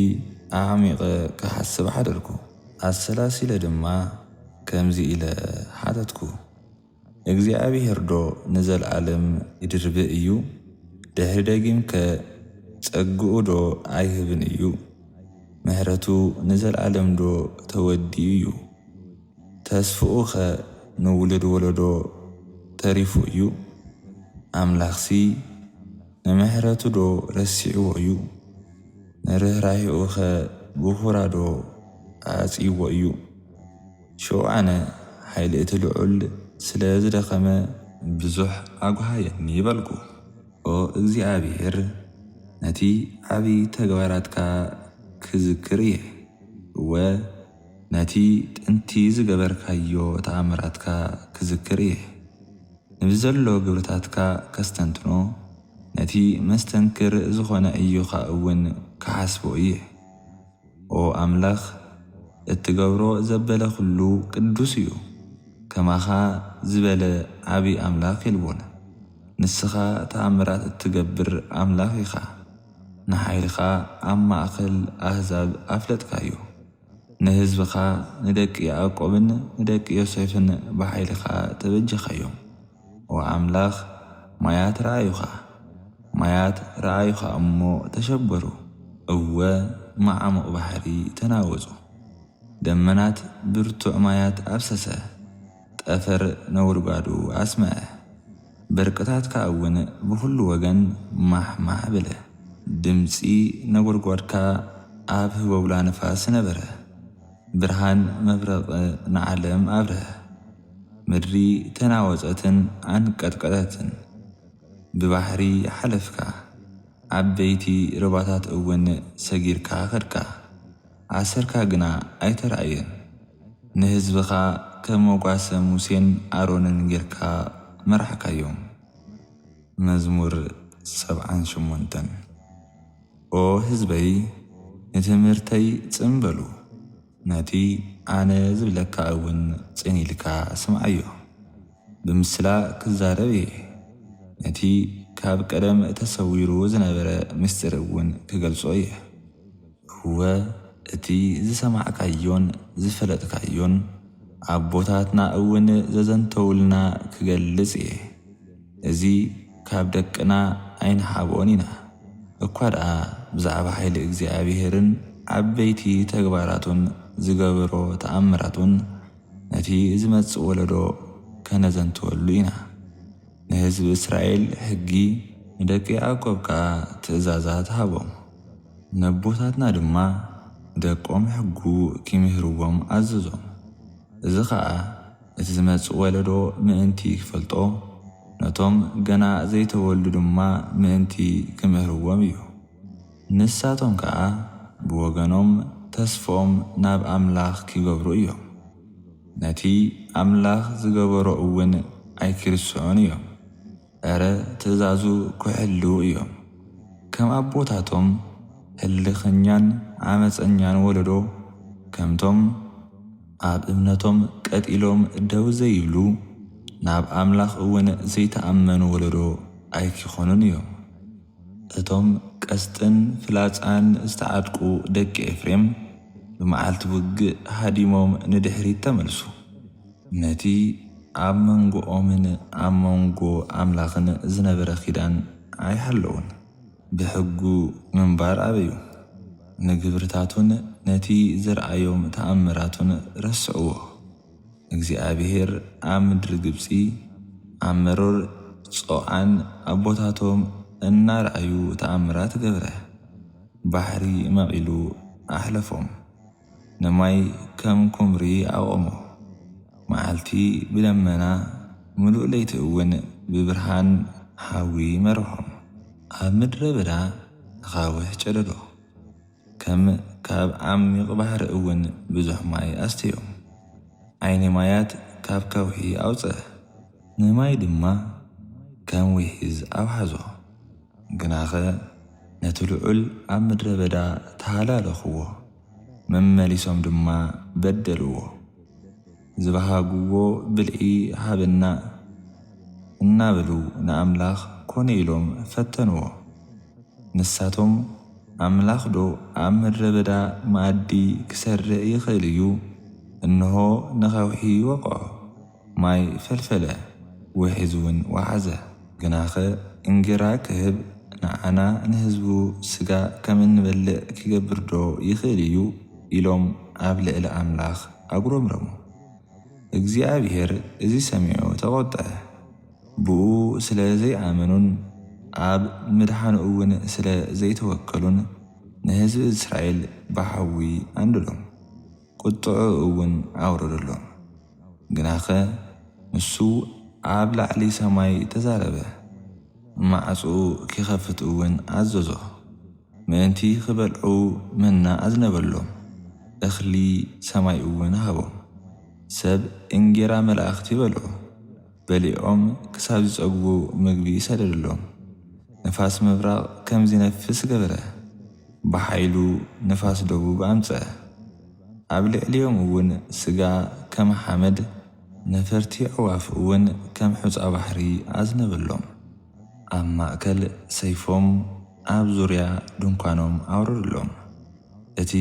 ኣዓሚቐ ክሓስብ ሓደርኩ። ኣሰላሲለ ድማ ከምዚ ኢለ ሓተትኩ። እግዚኣብሔር ዶ ንዘለዓለም ይድርብእ እዩ? ድሕሪ ደጊምከ ጸግኡ ዶ ኣይህብን እዩ? ምሕረቱ ንዘለዓለም ዶ ተወዲኡ እዩ? ተስፍኡኸ ንውልድ ወለዶ ተሪፉ እዩ? ኣምላኽሲ ንምሕረቱ ዶ ረሲዕዎ እዩ? ንርህራሂኡኸ ብኹራ ዶ ኣጽይዎ እዩ? ሸውዓነ ሓይሊ እቲ ልዑል ስለ ዝደኸመ ብዙሕ ኣጓሃየኒ ይበልኩ። ኦ እግዚኣብሔር ነቲ ዓብዪ ተግባራትካ ክዝክር እየ። እወ ነቲ ጥንቲ ዝገበርካዮ ተኣምራትካ ክዝክር እየ። ንብዘሎ ግብርታትካ ከስተንትኖ ነቲ መስተንክር ዝኾነ እዩኻ እውን ክሓስቦ እየ። ኦ ኣምላኽ እትገብሮ ዘበለ ኩሉ ቅዱስ እዩ። ከማኻ ዝበለ ዓብዪ ኣምላኽ የልቦን። ንስኻ ተኣምራት እትገብር ኣምላኽ ኢኻ። ንሓይልኻ ኣብ ማእኸል ኣሕዛብ ኣፍለጥካዮ። ንህዝብኻ ንደቂ ያዕቆብን ንደቂ ዮሴፍን ብሓይልኻ ተበጀኻዮም። ወኣምላኽ ማያት ረኣዩኻ እሞ ተሸበሩ። እወ ማዓሙቕ ባሕሪ ተናወጹ። ደመናት ብርቱዕ ማያት ኣፍሰሰ። ጠፈር ነውርጓዱ ኣስመዐ። በርቅታትካ እውን ብኹሉ ወገን ማሕማሕ በለ። ድምፂ ነጐድጓድካ ኣብ ህበውላ ንፋስ ነበረ። ብርሃን መብረቕ ንዓለም ኣብረኸ። ምድሪ ተናወፀትን አንቀጥቀጠትን። ብባሕሪ ሓለፍካ ዓበይቲ ሩባታት እውን ሰጊርካ ኸድካ። ዓሰርካ ግና ኣይተረእየን። ንህዝብኻ ከም መጓሰ ሙሴን ኣሮንን ጌርካ መራሕካዮም። መዝሙር 78 ኦ ህዝበይ ንትምህርተይ ጽምበሉ። ነቲ ኣነ ዝብለካ እውን ጽኒኢልካ ስምዓዮ። ብምስላ ክዛረብ እየ። ነቲ ካብ ቀደም ተሰዊሩ ዝነበረ ምስጢር እውን ክገልጾ እየ። ህወ እቲ ዝሰማዕካዮን ዝፈለጥካዮን ኣቦታትና እውን ዘዘንተውልና ክገልጽ እየ። እዚ ካብ ደቅና ኣይንሓብኦን ኢና። እኳ ደኣ ብዛዕባ ሓይሊ እግዚኣብሔርን ዓበይቲ ተግባራቱን ዝገበሮ ተኣምራቱን ነቲ ዝመጽእ ወለዶ ከነዘንትወሉ ኢና። ንህዝቢ እስራኤል ሕጊ ንደቂ ያዕቆብ ከዓ ትእዛዛት ሃቦም። ነቦታትና ድማ ደቆም ሕጉ ኪምህርዎም ኣዘዞም። እዚ ከዓ እቲ ዝመጽእ ወለዶ ምእንቲ ክፈልጦ ነቶም ገና ዘይተወልዱ ድማ ምእንቲ ክምህርዎም እዩ። ንሳቶም ከዓ ብወገኖም ተስፎም ናብ ኣምላኽ ኪገብሩ እዮም። ነቲ ኣምላኽ ዝገበሮ እውን ኣይክርስዖን እዮም። ኣረ ትእዛዙ ክሕልው እዮም። ከም ኣቦታቶም ህልኸኛን ዓመፀኛን ወለዶ ከምቶም ኣብ እምነቶም ቀጢሎም ደው ዘይብሉ ናብ ኣምላኽ እውን ዘይተኣመኑ ወለዶ ኣይክኾኑን እዮም። እቶም ቀስጥን ፍላጻን ዝተዓድቁ ደቂ ኤፍሬም ብመዓልቲ ውግእ ሃዲሞም ንድሕሪት ተመልሱ። ነቲ ኣብ መንጎኦምን ኣብ መንጎ ኣምላኽን ዝነበረ ኺዳን ኣይሃለውን። ብሕጉ ምንባር ኣበዩ። ንግብርታቱን ነቲ ዝረኣዮም ተኣምራቱን ረስዕዎ። እግዚኣብሔር ኣብ ምድሪ ግብፂ ኣብ መሮር ጾዓን ኣቦታቶም እናረኣዩ ተኣምራት ገብረ። ባሕሪ መቒሉ ኣሕለፎም፣ ንማይ ከም ኩምሪ ኣቆሞ። መዓልቲ ብደመና ምሉእ ለይቲ እውን ብብርሃን ሓዊ መርሖም። ኣብ ምድረ በዳ ኣኻውሕ ጨደዶ፣ ከም ካብ ዓሚቕ ባሕሪ እውን ብዙሕ ማይ ኣስተዮም። ዓይኒ ማያት ካብ ከውሒ ኣውፅአ፣ ንማይ ድማ ከም ውሒዝ ኣብሓዞ። ግናኸ ነቲ ልዑል ኣብ ምድረ በዳ ተሃላለኽዎ፣ መመሊሶም ድማ በደልዎ። ዝበሃግዎ ብልዒ ሃበና እናበሉ ንኣምላኽ ኮነ ኢሎም ፈተንዎ። ንሳቶም ኣምላኽ ዶ ኣብ ምድረ በዳ መኣዲ ክሰርዕ ይኽእል እዩ? እንሆ ንኸውሒ ወቕዖ፣ ማይ ፈልፈለ፣ ውሒዝ እውን ወሓዘ። ግናኸ እንጌራ ክህብ ንዓና ንህዝቡ ስጋ ከም እንበልዕ ክገብር ዶ ይኽእል እዩ? ኢሎም ኣብ ልዕሊ ኣምላኽ ኣጉረምረሙ። እግዚኣብሔር እዚ ሰሚዑ ተቖጥዐ። ብኡ ስለ ዘይኣመኑን ኣብ ምድሓኑ እውን ስለ ዘይተወከሉን ንህዝቢ እስራኤል ብሓዊ ኣንድሎም፣ ቁጥዑ እውን ኣውረደሎም። ግናኸ ንሱ ኣብ ላዕሊ ሰማይ ተዛረበ፣ ማዕፁ ክኸፍት እውን ኣዘዞ። ምእንቲ ክበልዑ መና ኣዝነበሎም፣ እኽሊ ሰማይ እውን ሃቦም። ሰብ እንጌራ መላእኽቲ በልዑ፣ በሊዖም ክሳብ ዝጸግቡ ምግቢ ሰደድሎም። ንፋስ ምብራቕ ከም ዝነፍስ ገበረ፣ ብሓይሉ ንፋስ ደቡብ ኣምጽአ። ኣብ ልዕሊኦም እውን ስጋ ከም ሓመድ፣ ነፈርቲ ኣዕዋፍ እውን ከም ሑፃ ባሕሪ ኣዝነበሎም። ኣብ ማእከል ሰይፎም ኣብ ዙርያ ድንኳኖም ኣውረድሎም። እቲ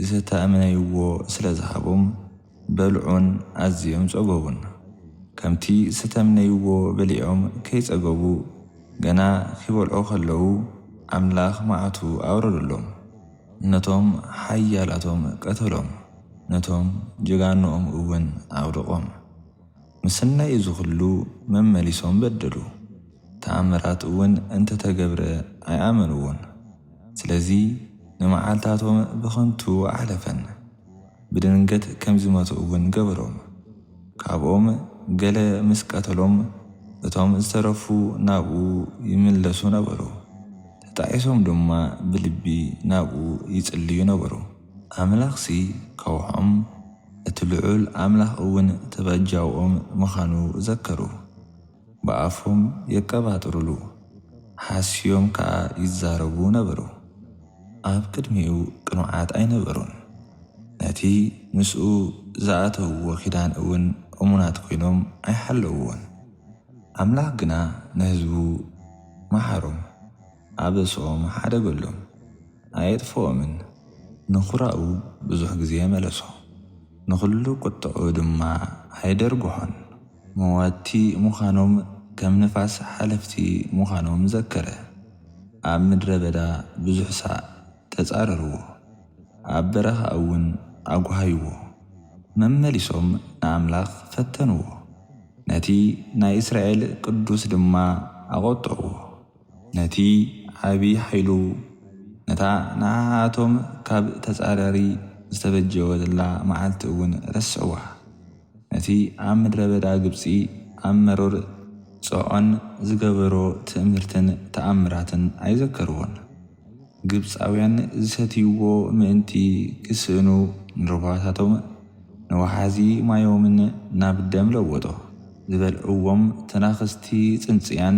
ዝተኣምነይዎ ስለ ዝሃቦም በልዑን ኣዝዮም ጸገቡን። ከምቲ ዝተምነይዎ በሊዖም ከይጸገቡ ገና ኪበልዑ ኸለዉ ኣምላኽ መዓቱ ኣውረደሎም። ነቶም ሓያላቶም ቀተሎም፣ ነቶም ጀጋንኦም እውን ኣውደቖም። ምስናይ እዚ ኹሉ መመሊሶም በደሉ፣ ተኣምራት እውን እንተተገብረ ኣይኣመንዎን። ስለዚ ንመዓልታቶም ብኸንቱ ኣሕለፈን። ብድንገት ከም ዝመቱ እውን ገበሮም። ካብኦም ገለ ምስ ቀተሎም እቶም ዝተረፉ ናብኡ ይምለሱ ነበሩ። ተጣዒሶም ድማ ብልቢ ናብኡ ይጽልዩ ነበሩ። ኣምላኽሲ ከውሖም፣ እቲ ልዑል ኣምላኽ እውን ተበጃውኦም ምዃኑ ዘከሩ። ብኣፎም የቀባጥሩሉ፣ ሓስዮም ከዓ ይዛረቡ ነበሩ። ኣብ ቅድሚኡ ቅኑዓት ኣይነበሩን። ነቲ ምስኡ ዝኣተውዎ ኺዳን እውን እሙናት ኮይኖም ኣይሓለውዎን። ኣምላኽ ግና ንህዝቡ መሓሮም፣ ኣበስኦም ሓደገሎም፣ ኣየጥፍኦምን። ንኹራኡ ብዙሕ ግዜ መለሶ፣ ንኹሉ ቁጥዑ ድማ ኣይደርግሖን። መዋቲ ምዃኖም ከም ንፋስ ሓለፍቲ ምዃኖም ዘከረ። ኣብ ምድረ በዳ ብዙሕ ሳዕ ተጻረርዎ፣ ኣብ በረኻ እውን ኣጓሃይዎ። መመሊሶም ንኣምላኽ ፈተንዎ፣ ነቲ ናይ እስራኤል ቅዱስ ድማ ኣቖጥዕዎ። ነቲ ዓብዪ ሓይሉ ነታ ንዓኣቶም ካብ ተጻራሪ ዝተበጀወላ መዓልቲ እውን ረስዕዋ። ነቲ ኣብ ምድረ በዳ ግብፂ ኣብ መሮር ጾዖን ዝገበሮ ትእምርትን ተኣምራትን ኣይዘከርዎን። ግብፃውያን ዝሰትይዎ ምእንቲ ክስእኑ ንሩባታቶም ንወሓዚ ማዮምን ናብ ደም ለወጦ። ዝበልዕዎም ተናኽስቲ ጽንጽያን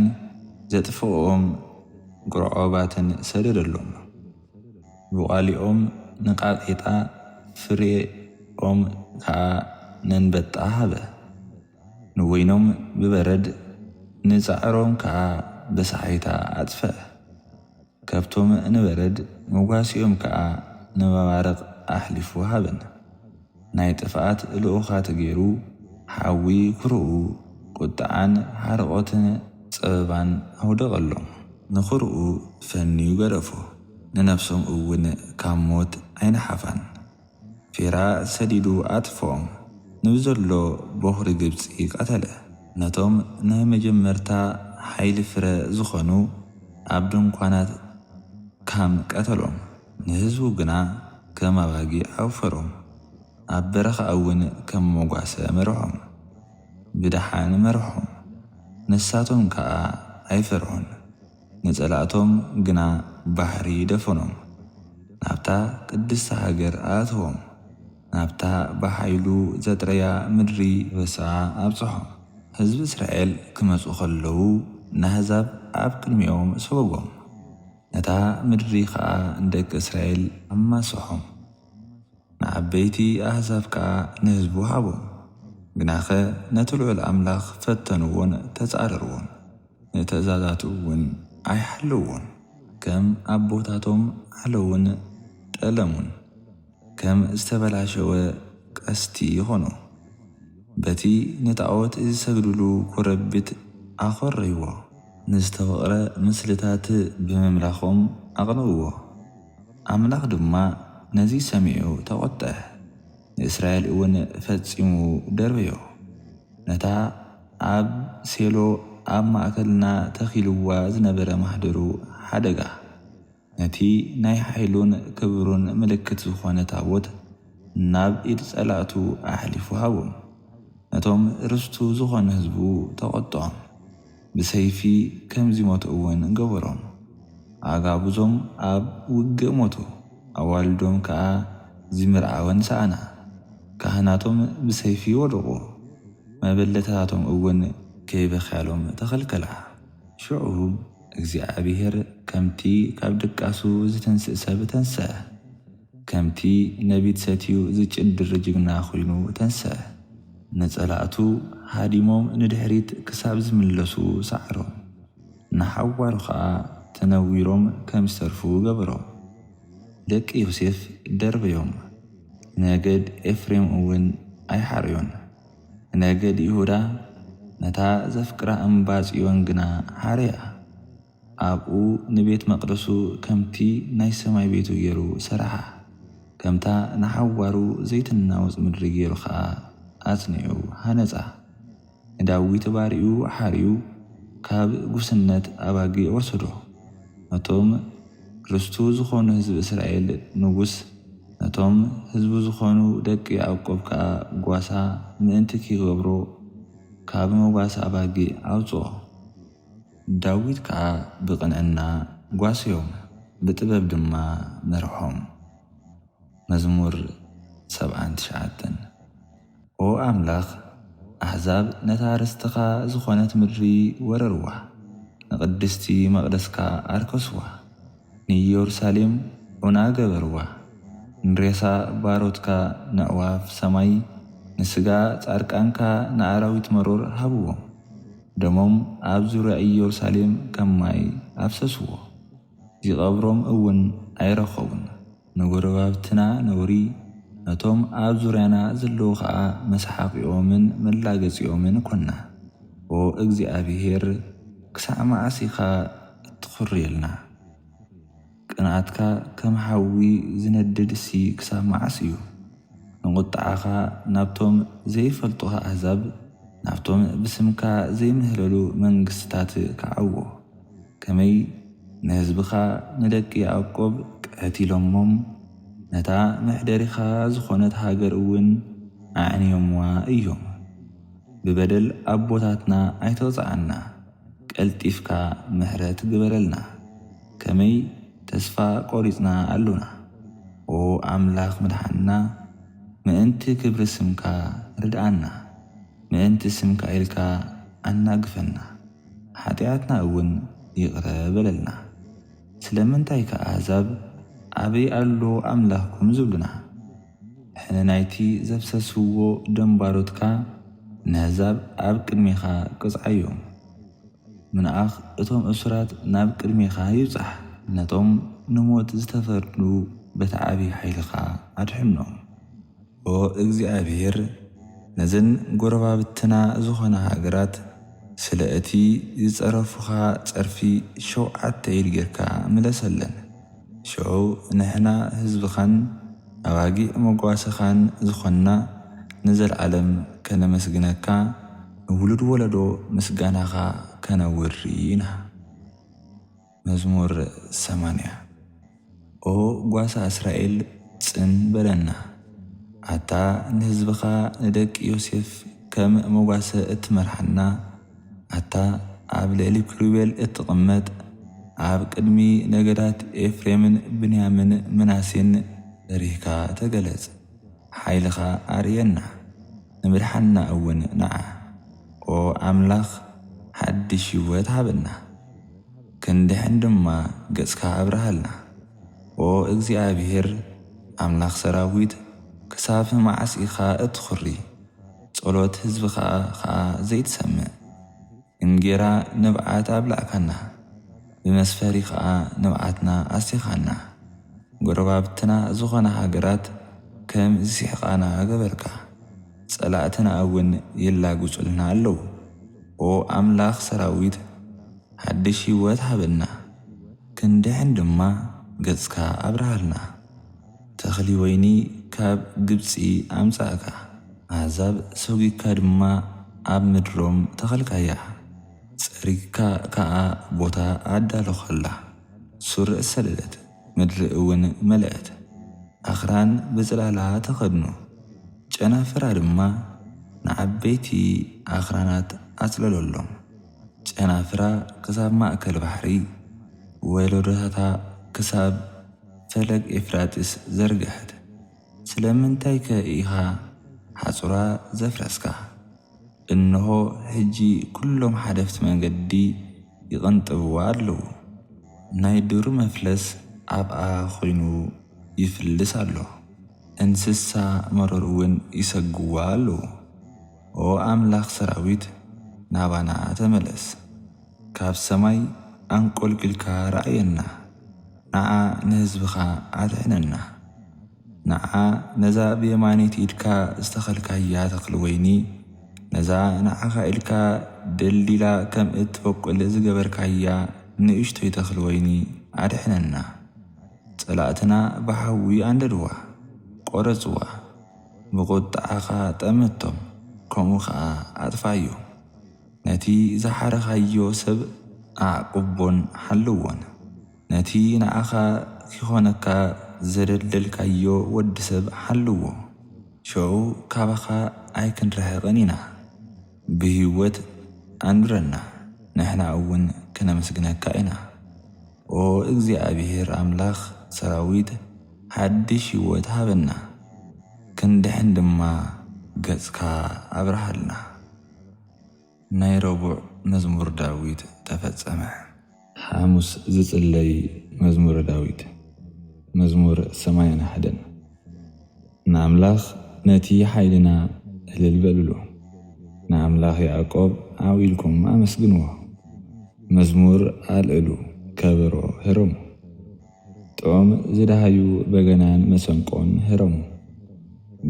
ዘጥፍኦም ጉርዖባትን ሰደደሎም። ብቓሊኦም ንቃቂጣ ፍሬ ኦም ከዓ ነንበጣ ሃበ ንወይኖም ብበረድ ንጻዕሮም ከዓ በሰሓይታ ኣጥፍአ ከብቶም ንበረድ መጓሲኦም ከዓ ንመባረቕ ኣሕሊፉ ሃበን ናይ ጥፍኣት ልኡኻት ገይሩ ሓዊ ክርኡ ቁጥዓን ሓርቆትን ፀበባን ኣውደቐሎም ንኽርኡ ፈንዩ ገረፎ ንነፍሶም እውን ካብ ሞት ኣይነሓፋን ፌራ ሰዲዱ ኣጥፍኦም ንብዘሎ በኽሪ ግብፂ ቀተለ ነቶም ናይ መጀመርታ ሓይሊ ፍረ ዝኾኑ ኣብ ድንኳናት ካም ቀተሎም ንህዝቡ ግና ከም ኣባጊዕ ኣውፈሮም ኣብ በረኻ እውን ከም መጓሰ መርሖም ብድሓን መርሖም ንሳቶም ከዓ ኣይፈርዖን ንጸላእቶም ግና ባሕሪ ደፈኖም ናብታ ቅድስቲ ሃገር ኣእትዎም ናብታ ብሓይሉ ዘጥረያ ምድሪ በስዓ ኣብጽሖም ህዝቢ እስራኤል ክመፁ ከለዉ ናህዛብ ኣብ ቅድሚኦም ሰበጎም ነታ ምድሪ ከዓ ንደቂ እስራኤል ኣማስሖም ንዓበይቲ ኣሕዛብ ከዓ ንህዝቡ ሃቦም ግናኸ ነቲ ልዑል ኣምላኽ ፈተንዎን ተጻረርዎን ንትእዛዛቱ እውን ኣይሓለዎን ከም ኣቦታቶም ዓለውን ጠለሙን ከም ዝተበላሸወ ቀስቲ ይኾኑ በቲ ንጣዖት ዝሰግድሉ ኮረብት ኣኸረይዎ ንዝተወቕረ ምስልታት ብምምላኾም ኣቕንብዎ ኣምላኽ ድማ ነዚ ሰሚዑ ተቖጥዐ ንእስራኤል እውን ፈጺሙ ደርበዮ ነታ ኣብ ሴሎ ኣብ ማእከልና ተኺልዋ ዝነበረ ማሕደሩ ሓደጋ ነቲ ናይ ሓይሉን ክብሩን ምልክት ዝኾነ ታቦት ናብ ኢድ ጸላእቱ ኣሕሊፉ ሃቦም ነቶም ርስቱ ዝኾነ ህዝቡ ተቖጥዖም ብሰይፊ ከምዚ ሞቱ እውን ገበሮም ኣጋብዞም ኣብ ውግእ ሞቱ ኣዋልዶም ከዓ ዝምርዓወን ሰኣና ካህናቶም ብሰይፊ ወድቑ መበለታቶም እውን ከይበኽያሎም ተኸልከላ ሽዑ እግዚኣብሔር ከምቲ ካብ ድቃሱ ዝተንስእ ሰብ ተንስአ ከምቲ ነቢት ሰትዩ ዝጭድር ጅግና ኮይኑ ተንስአ ነጸላእቱ ሃዲሞም ንድሕሪት ክሳብ ዝምለሱ ሰዓሮም ንሓዋሩ ከዓ ተነዊሮም ከም ዝተርፉ ገበሮም ደቂ ዮሴፍ ደርበዮም ነገድ ኤፍሬም እውን ኣይሓርዮን ነገድ ይሁዳ ነታ ዘፍቅራ እምባ ጽዮን ግና ሓርያ ኣብኡ ንቤት መቕደሱ ከምቲ ናይ ሰማይ ቤቱ ገይሩ ሰርሓ ከምታ ንሓዋሩ ዘይትናወፅ ምድሪ ገይሩ ከዓ ኣጽኒዑ ሃነጻ ንዳዊት ባሪኡ ሓርዩ ካብ ጉስነት ኣባጊዕ ወሰዶ ነቶም ርስቱ ዝኾኑ ህዝቢ እስራኤል ንጉስ ነቶም ህዝቡ ዝኾኑ ደቂ ያዕቆብ ከዓ ጓሳ ምእንቲ ክገብሮ ካብ መጓሳ ኣባጊዕ ኣውፅኦ ዳዊት ከዓ ብቕንዕና ጓስዮም ብጥበብ ድማ መርሖም መዝሙር 79 ኦ ኣምላኽ ኣሕዛብ ነታ ርስትኻ ዝኾነት ምድሪ ወረርዋ ንቅድስቲ መቕደስካ ኣርከስዋ ንኢየሩሳሌም ዑና ገበርዋ ንሬሳ ባሮትካ ንዕዋፍ ሰማይ ንስጋ ጻድቃንካ ንኣራዊት መሮር ሃብዎም ደሞም ኣብ ዙርያ ኢየሩሳሌም ከም ማይ ኣፍሰስዎ ይቐብሮም እውን ኣይረኸቡን ንጎረባብትና ነውሪ ነቶም ኣብ ዙርያና ዘለዉ ከዓ መስሓቂኦምን መላገጺኦምን ኮና ኦ እግዚኣብሔር ክሳዕ መዓስ ኢኻ እትኽርየልና ቅንዓትካ ከም ሓዊ ዝነድድ እሲ ክሳብ መዓስ እዩ ንቁጣዓኻ ናብቶም ዘይፈልጡኻ ኣሕዛብ ናብቶም ብስምካ ዘይምህለሉ መንግስትታት ከዓዎ ከመይ ንህዝብኻ ንደቂ ያዕቆብ ቀቲሎሞም ነታ ምሕደሪኻ ዝኾነት ሃገር እውን ኣዕንዮምዋ እዮም ብበደል ኣቦታትና ኣይተቕፅዓና ቀልጢፍካ ምሕረት ግበረልና ከመይ ተስፋ ቆሪጽና ኣሉና ኦ ኣምላኽ ምድሓንና ምእንቲ ክብሪ ስምካ ርድኣና ምእንቲ ስምካ ኢልካ ኣናግፈና ሓጢኣትና እውን ይቕረ በለልና ስለምንታይ ከ ኣሕዛብ ኣበይ ኣሎ ኣምላኽኩም ዝብሉና ሕነናይቲ ዘብሰስዎ ደንባሮትካ ንህዛብ ኣብ ቅድሜኻ ቅጽዓዮም ምንኣኽ እቶም እሱራት ናብ ቅድሜኻ ይብጻሕ ነቶም ንሞት ዝተፈርዱ በቲ ዓብዪ ኃይልኻ ኣድሕኖም ኦ እግዚኣብሔር ነዘን ጐረባብትና ዝኾነ ሃገራት ስለ እቲ ዝጸረፉኻ ጸርፊ 7 ኢድ ጌርካ ምለሰለን ሽዑ ንሕና ህዝብኻን ኣባጊዕ መጓሰኻን ዝኾንና ንዘለዓለም ከነመስግነካ ንውሉድ ወለዶ ምስጋናኻ ከነውሪ ኢና። መዝሙር 80 ኦ ጓሳ እስራኤል ጽን በለና ኣታ ንህዝብኻ ንደቂ ዮሴፍ ከም መጓሰ እትመርሓና ኣታ ኣብ ልዕሊ ክሩቤል እትቕመጥ ኣብ ቅድሚ ነገዳት ኤፍሬምን ብንያምን ምናሴን ሪህካ ተገለጽ ኃይልኻ ኣርየና ንምድሓና እውን ነዓ ኦ ኣምላኽ ሓድሽ ህይወት ሃበና ክንድሕን ድማ ገጽካ ኣብርሃልና ኦ እግዚኣብሔር ኣምላኽ ሰራዊት ክሳብ መዓስ ኢኻ እትኽሪ ጸሎት ህዝብኻ ኸዓ ዘይትሰምዕ እንጌራ ንብዓት ኣብላዕካና ብመስፈሪ ኸዓ ንብዓትና ኣስቲኻና ጐረባብትና ዝኾነ ሃገራት ከም ዝሲሕቓና ገበርካ ጸላእትና እውን የላጕጹልና ኣለዉ ኦ ኣምላኽ ሰራዊት ሓድሽ ህይወት ሃበና ክንድሕን ድማ ገጽካ ኣብርሃልና ተኽሊ ወይኒ ካብ ግብፂ ኣምጻእካ ኣሕዛብ ሰጊካ ድማ ኣብ ምድሮም ተኸልካያ ጸሪግካ ከዓ ቦታ ኣዳለኸላ ሱር ሰለለት ምድሪ እውን መልአት ኣኽራን ብጽላላ ተኸድኑ ጨናፍራ ድማ ንዓበይቲ ኣኽራናት ኣጽለለሎም ጨናፍራ ክሳብ ማእከል ባሕሪ ወለዶታታ ክሳብ ፈለግ ኤፍራጥስ ዘርግሐት ስለምንታይ ከኢኻ ሓጹራ ዘፍረስካ እነሆ ሕጂ ኩሎም ሓደፍቲ መንገዲ ይቕንጥብዋ ኣለዉ ናይ ዱር መፍለስ ኣብኣ ኾይኑ ይፍልስ ኣሎ እንስሳ መሮር እውን ይሰግዋ ኣለዉ ኦ ኣምላኽ ሰራዊት ናባና ተመለስ ካብ ሰማይ ኣንቈልቂልካ ረኣየና ንዓ ንህዝብኻ ኣድሕነና ንዓ ነዛ ብየማኒት ኢድካ ዝተኸልካያ ተኽሊ ወይኒ ነዛ ንዓኻ ኢልካ ደሊላ ከም እትበቁል ዝገበርካያ ንእሽቶይ ተኽሊ ወይኒ ኣድሕነና ጸላእትና ብሓዊ ኣንደድዋ ቈረጽዋ ብቁጣዓኻ ጠመቶም ከምኡ ኸዓ ኣጥፋዮ ነቲ ዝሓረኻዮ ሰብ ኣዕቅቦን ሓልዎን ነቲ ንዓኻ ክኾነካ ዘደልደልካዮ ወዲ ሰብ ሓልዎ ሽዑ ካባኻ ኣይክንረሕቕን ኢና ብህይወት ኣንብረና ንሕና እውን ክነመስግነካ ኢና ኦ እግዚኣብሔር ኣምላኽ ሰራዊት ሓድሽ ህይወት ሃበና ክንድሕን ድማ ገጽካ ኣብርሃልና። ናይ ረቡዕ መዝሙር ዳዊት ተፈጸመ። ሐሙስ ዝጽለይ መዝሙረ ዳዊት መዝሙር 81 ንኣምላኽ ነቲ ሓይልና እልል በልሉ ንኣምላኽ ያዕቆብ ዓዊልኩም ኣመስግንዎ መዝሙር ኣልዕሉ ከበሮ ህረሙ ጦም ዝዳሃዩ በገናን መሰንቆን ህረሙ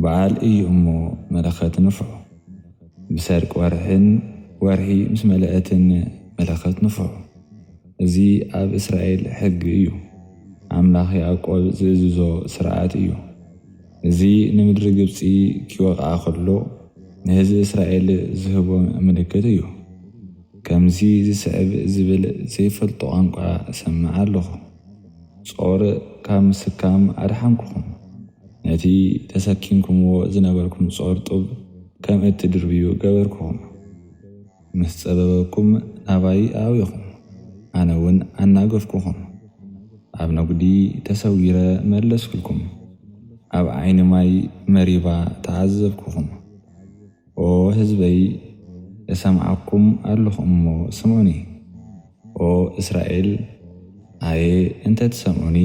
በዓል እዩ እሞ መለኸት ንፍዑ ብሰርቅ ወርሒ ምስ መለአትን መለኸት ንፍዑ እዚ ኣብ እስራኤል ሕጊ እዩ ኣምላኽ ያዕቆብ ዝእዝዞ ስርዓት እዩ እዚ ንምድሪ ግብፂ ኪወቕዓ ኸሎ ንህዝቢ እስራኤል ዝህቦ ምልክት እዩ ከምዚ ዝስዕብ ዝብል ዘይፈልጦ ቋንቋ ሰምዕ ኣለኹ ጾር ካብ ምስካም ኣድሓንኩኹም ነቲ ተሰኪምኩምዎ ዝነበርኩም ጾር ጡብ ከም እትድርብዩ ገበርኩኹም ምስ ጸበበኩም ናባይ ኣውይኹም ኣነ እውን ኣናገፍኩኹም ኣብ ነጕዲ ተሰዊረ መለስኩልኩም ኣብ ዓይኒ ማይ መሪባ ተዓዘብኩኹም ኦ ህዝበይ እሰምዓኩም ኣለኹ እሞ ስምዑኒ ኦ እስራኤል ኣየ እንተ ትሰምዑኒ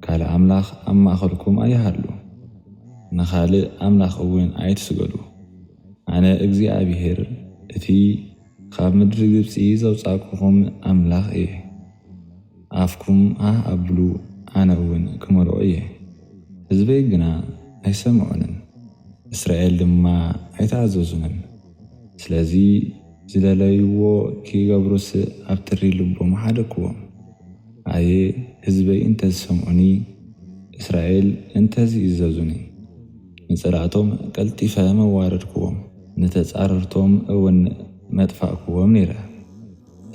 ካልእ ኣምላኽ ኣብ ማእኸልኩም ኣይሃሉ ንኻልእ ኣምላኽ እውን ኣይትስገዱ። ኣነ እግዚኣብሔር እቲ ካብ ምድሪ ግብፂ ዘውፃእኩኹም ኣምላኽ እየ። ኣፍኩም ኣብሉ ኣነ እውን ክመልኦ እየ። ህዝበይ ግና ኣይሰምዑንን፣ እስራኤል ድማ ኣይተኣዘዙንን። ስለዚ ዝደለይዎ ክገብሩስ ኣብ ትሪ ልቦም ሓደክዎም። ኣየ ህዝበይ እንተዝሰምዑኒ፣ እስራኤል እንተዝእዘዙኒ፣ ንጽላእቶም ቀልጢፈ መዋረድክዎም፣ ንተጻረርቶም እውን መጥፋእክዎም ነይረ።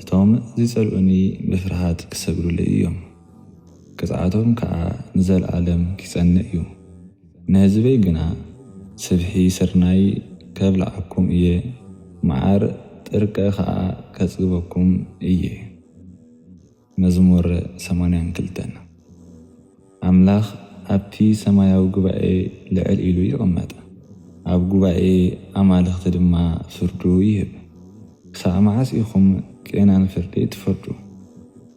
እቶም ዝጸልኡኒ ብፍርሃት ክሰግዱለይ እዮም፣ ቅጽዓቶም ከዓ ንዘለዓለም ክጸንዕ እዩ። ንህዝበይ ግና ስብሒ ስርናይ ከብልዓኩም እየ፣ መዓር ጥርቀ ከዓ ከጽግበኩም እየ። መዝሙር 82 ኣምላኽ ኣብቲ ሰማያዊ ጉባኤ ልዕል ኢሉ ይቕመጥ፣ ኣብ ጉባኤ ኣማልኽቲ ድማ ፍርዱ ይህብ። ክሳብ መዓስ ኢኹም ቄናን ፍርዲ ትፈርዱ?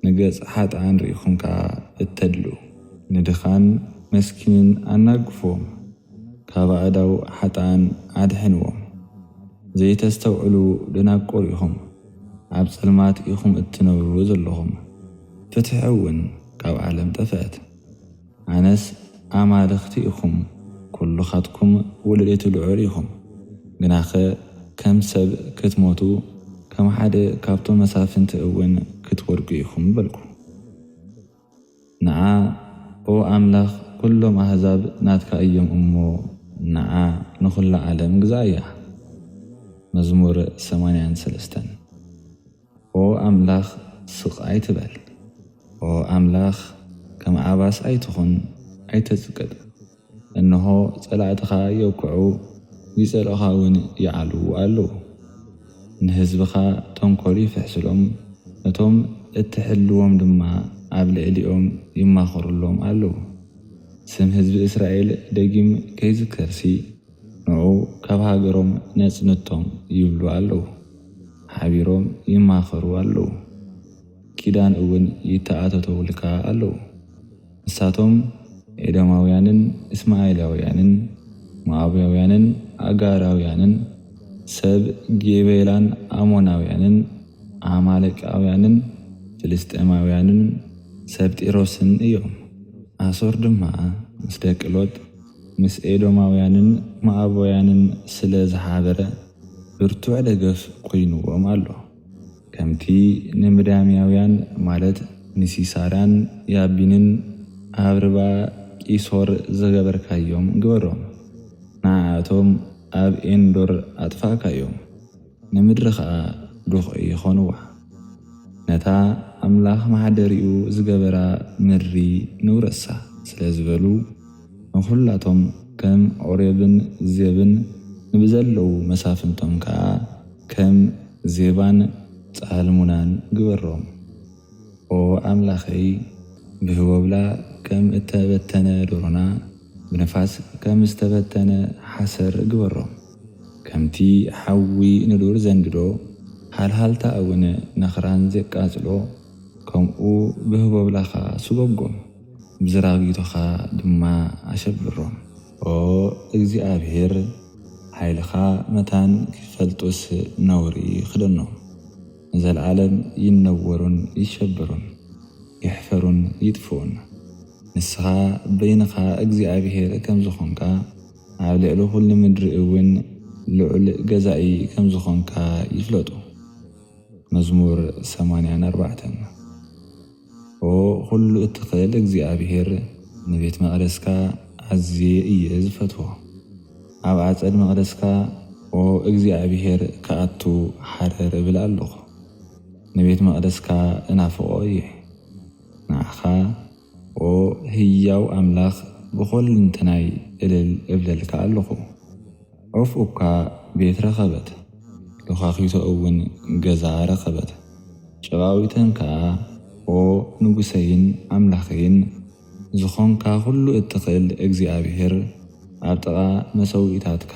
ንገጽ ሓጥኣን ርኢኹም ከዓ እተድሉ? ንድኻን መስኪንን ኣናግፎም፣ ካብ ኣእዳው ሓጥኣን ኣድሕንዎም። ዘይተስተውዕሉ ደናቆር ኢኹም፣ ኣብ ጸልማት ኢኹም እትነብሩ ዘለኹም። ፍትሒ እውን ካብ ዓለም ጠፍአት። ኣነስ ኣማልኽቲ ኢኹም፣ ኩሉኻትኩም ውልደት ልዑል ኢኹም። ግናኸ ከም ሰብ ክትሞቱ፣ ከም ሓደ ካብቶም መሳፍንቲ እውን ክትወድቁ ኢኹም በልኩ። ንዓ ኦ ኣምላኽ ኩሎም ኣሕዛብ ናትካ እዮም እሞ ንዓ ንኹላ ዓለም ግዛ እያ። መዝሙር 83 ኦ ኣምላኽ ስቕ ኣይትበል፣ ኦ ኣምላኽ ከም ዓባስ ኣይትኹን፣ ኣይተጽቅጥ። እንሆ ጸላእትኻ የውክዑ፣ ይጸልኦኻ እውን ይዓልዉ ኣለዉ። ንህዝብኻ ተንኰል ይፍሕስሎም፣ እቶም እትሕልዎም ድማ ኣብ ልዕሊኦም ይማኸሩሎም ኣለዉ። ስም ህዝቢ እስራኤል ደጊም ከይዝከርሲ፣ ንዑ ካብ ሃገሮም ነጽንቶም ይብሉ ኣለዉ። ሓቢሮም ይማኸሩ ኣለዉ፣ ኪዳን እውን ይተኣተተውልካ ኣለዉ። ንሳቶም ኤዶማውያንን እስማኤላውያንን ሞዓባውያንን ኣጋራውያንን ሰብ ጌቤላን ኣሞናውያንን ኣማሌቃውያንን ፍልስጥኤማውያንን ሰብ ጢሮስን እዮም። ኣሶር ድማ ምስ ደቂ ሎጥ ምስ ኤዶማውያንን ሞዓባውያንን ስለ ዝሓበረ ብርቱዕ ደገፍ ኮይኑዎም ኣሎ። ከምቲ ንምዳምያውያን ማለት ንሲሳራን ያቢንን ኣብ ርባ ቂሶር ዘገበርካዮም ግበሮም። ንዓኣቶም ኣብ ኤንዶር ኣጥፋእካዮም፣ ንምድሪ ከዓ ዱኽዒ ይኾንዋ። ነታ ኣምላኽ ማሕደሪኡ ዝገበራ ምድሪ ንውረሳ ስለ ዝበሉ፣ ንኹላቶም ከም ዖሬብን ዜብን ንብዘለዉ መሳፍንቶም ከዓ ከም ዜባን ጻልሙናን ግበሮም። ኦ ኣምላኸይ ብህወብላ ከም እተበተነ ዶሮና፣ ብነፋስ ከም ዝተበተነ ሓሰር ግበሮም። ከምቲ ሓዊ ንዱር ዘንድዶ፣ ሃልሃልታ እውን ነኽራን ዘቃጽሎ፣ ከምኡ ብህወብላኻ ስጎጎም፣ ብዝራጊቶኻ ድማ ኣሸብሮም። ኦ እግዚኣብሔር ሓይልኻ መታን ክፈልጡስ ነውሪ ክደኖም። ዘለዓለም ይነወሩን ይሸበሩን፣ ይሕፈሩን ይጥፍኡን። ንስኻ በይንኻ እግዚኣብሔር ከም ዝኾንካ፣ ኣብ ልዕሊ ኩሉ ምድሪ እውን ልዑል ገዛኢ ከም ዝኾንካ ይፍለጡ። መዝሙር 84 ኦ ኩሉ እትኽእል እግዚኣብሔር ንቤት መቕደስካ ኣዝየ እየ ዝፈትዎ። ኣብ ኣጸድ መቕደስካ ኦ እግዚኣብሔር ከኣቱ ሓረር እብል ኣለኹ። ንቤት መቕደስካ እናፍቆ እየ። ንዓኻ ኦ ህያው ኣምላኽ ብኹልንተናይ እልል እብለልካ ኣለኹ። ዑፍኡካ ቤት ረኸበት፣ ሉኻኺቶ እውን ገዛ ረኸበት። ጨቓዊተን ከዓ ኦ ንጉሰይን ኣምላኸይን ዝኾንካ ኩሉ እትኽእል እግዚኣብሔር ኣብ ጥቓ መሰዊኢታትካ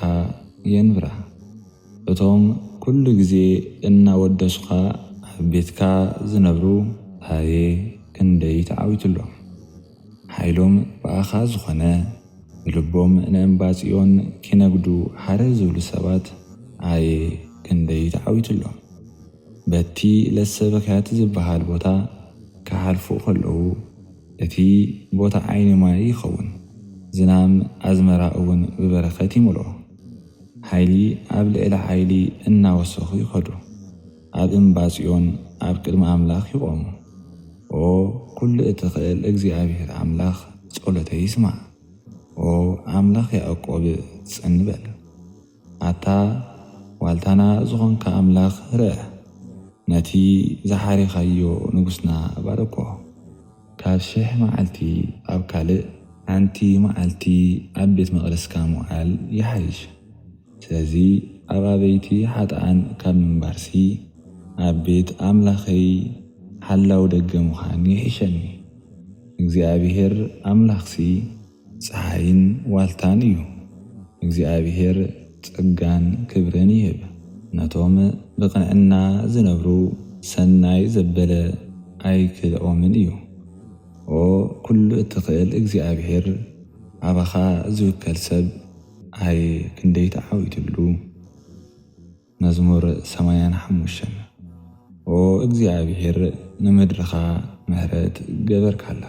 የንብራ። እቶም ኩሉ ግዜ እናወደሱኻ ኣብ ቤትካ ዝነብሩ ሃየ ክንደይ ተዓዊቱሎም። ሓይሎም በኣኻ ዝኾነ ብልቦም ንእምባፂዮን ኪነግዱ ሓደ ዝብሉ ሰባት ኣየ ክንደይ ተዓዊትሎም። በቲ ለሰበካያት ዝበሃል ቦታ ክሓልፉ ከለዉ እቲ ቦታ ዓይኒ ማይ ይኸውን፣ ዝናም ኣዝመራ እውን ብበረኸት ይምልኦ። ሓይሊ ኣብ ልዕሊ ሓይሊ እናወሰኹ ይኸዱ፣ ኣብ እምባፂዮን ኣብ ቅድሚ ኣምላኽ ይቖሙ። ኦ ኩሉ እትኽእል እግዚኣብሔር ኣምላኽ ጸሎተይ ይስማዕ። ኦ ኣምላኽ ያዕቆብ ጽን በል። ኣታ ዋልታና ዝኾንካ ኣምላኽ ርአ፣ ነቲ ዝሓሪኻዮ ንጉስና ባረኮ። ካብ 1000 መዓልቲ ኣብ ካልእ ሓንቲ መዓልቲ ኣብ ቤት መቕደስካ ምውዓል ይሓይሽ። ስለዚ ኣብ ኣበይቲ ሓጥኣን ካብ ምንባርሲ ኣብ ቤት ኣምላኸይ ሓላው ደገ ምዃን ይሕሸኒ። እግዚኣብሔር ኣምላኽሲ ፀሓይን ዋልታን እዩ። እግዚኣብሔር ጸጋን ክብርን ይህብ፣ ነቶም ብቕንዕና ዝነብሩ ሰናይ ዘበለ ኣይክልኦምን እዩ። ኦ ኩሉ እትኽእል እግዚኣብሔር ኣባኻ ዝውከል ሰብ ኣየ ክንደይ ተዓዊትሉ። መዝሙር 85 ኦ እግዚኣብሔር ንምድርኻ ምሕረት ገበርካላ፣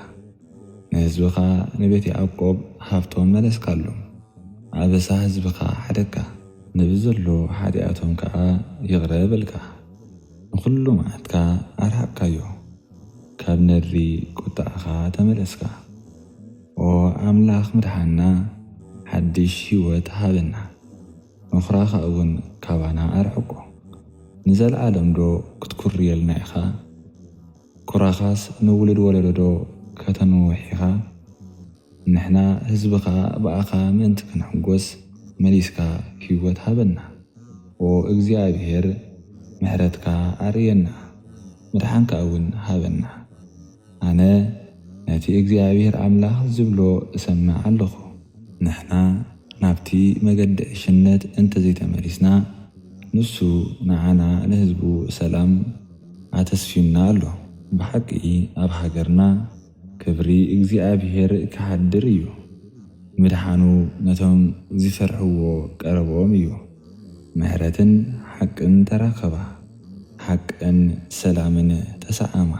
ንህዝብኻ ንቤት ያዕቆብ ሃብቶም መለስካሎም። ኣበሳ ህዝብኻ ሓደካ፣ ንብዘሎ ሓጢኣቶም ከዓ ይቕረ በልካ። ንኹሉ መዓልትካ ኣርሓቅካዮ፣ ካብ ነድሪ ቁጣዕኻ ተመለስካ። ኦ ኣምላኽ ምድሓና ሓድሽ ህይወት ሃበና፣ ምኹራኻ እውን ካባና ኣርሕቆ። ንዘለዓለም ዶ ክትኩርየልና ኢኻ? ኩራኻስ ንውልድ ወለዶ ከተንውሒኻ? ንሕና ህዝብኻ በኣኻ ምእንቲ ክንሕጐስ መሊስካ ህይወት ሃበና። ኦ እግዚኣብሔር ምሕረትካ ኣርየና፣ ምድሓንካ እውን ሃበና። ኣነ ነቲ እግዚኣብሔር ኣምላኽ ዝብሎ እሰምዕ ኣለኹ። ንሕና ናብቲ መገዲ ዕሽነት እንተዘይተመሊስና ንሱ ንዓና ንህዝቡ ሰላም ኣተስፊዩና ኣሎ። ብሓቂ ኣብ ሃገርና ክብሪ እግዚኣብሔር ክሓድር እዩ። ምድሓኑ ነቶም ዝፈርሕዎ ቀረቦም እዩ። ምሕረትን ሓቅን ተራኸባ፣ ሓቅን ሰላምን ተሰዓማ።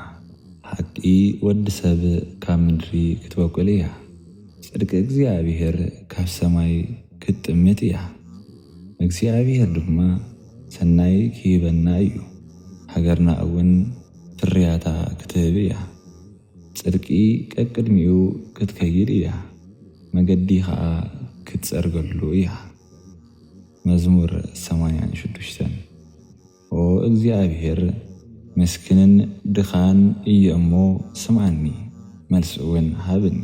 ሓቂ ወዲ ሰብ ካብ ምድሪ ክትበቁል እያ፣ ጽድቂ እግዚኣብሔር ካብ ሰማይ ክትጥምት እያ። እግዚኣብሔር ድማ ሰናይ ክሂበና እዩ፣ ሃገርና እውን ፍርያታ ክትህብ እያ። ጽድቂ ቀቅድሚኡ ክትከይድ እያ፣ መገዲ ከዓ ክትጸርገሉ እያ። መዝሙር 86 ኦ እግዚኣብሔር ምስኪንን ድኻን እየ እሞ ስምዓኒ፣ መልሲ እውን ሃብኒ።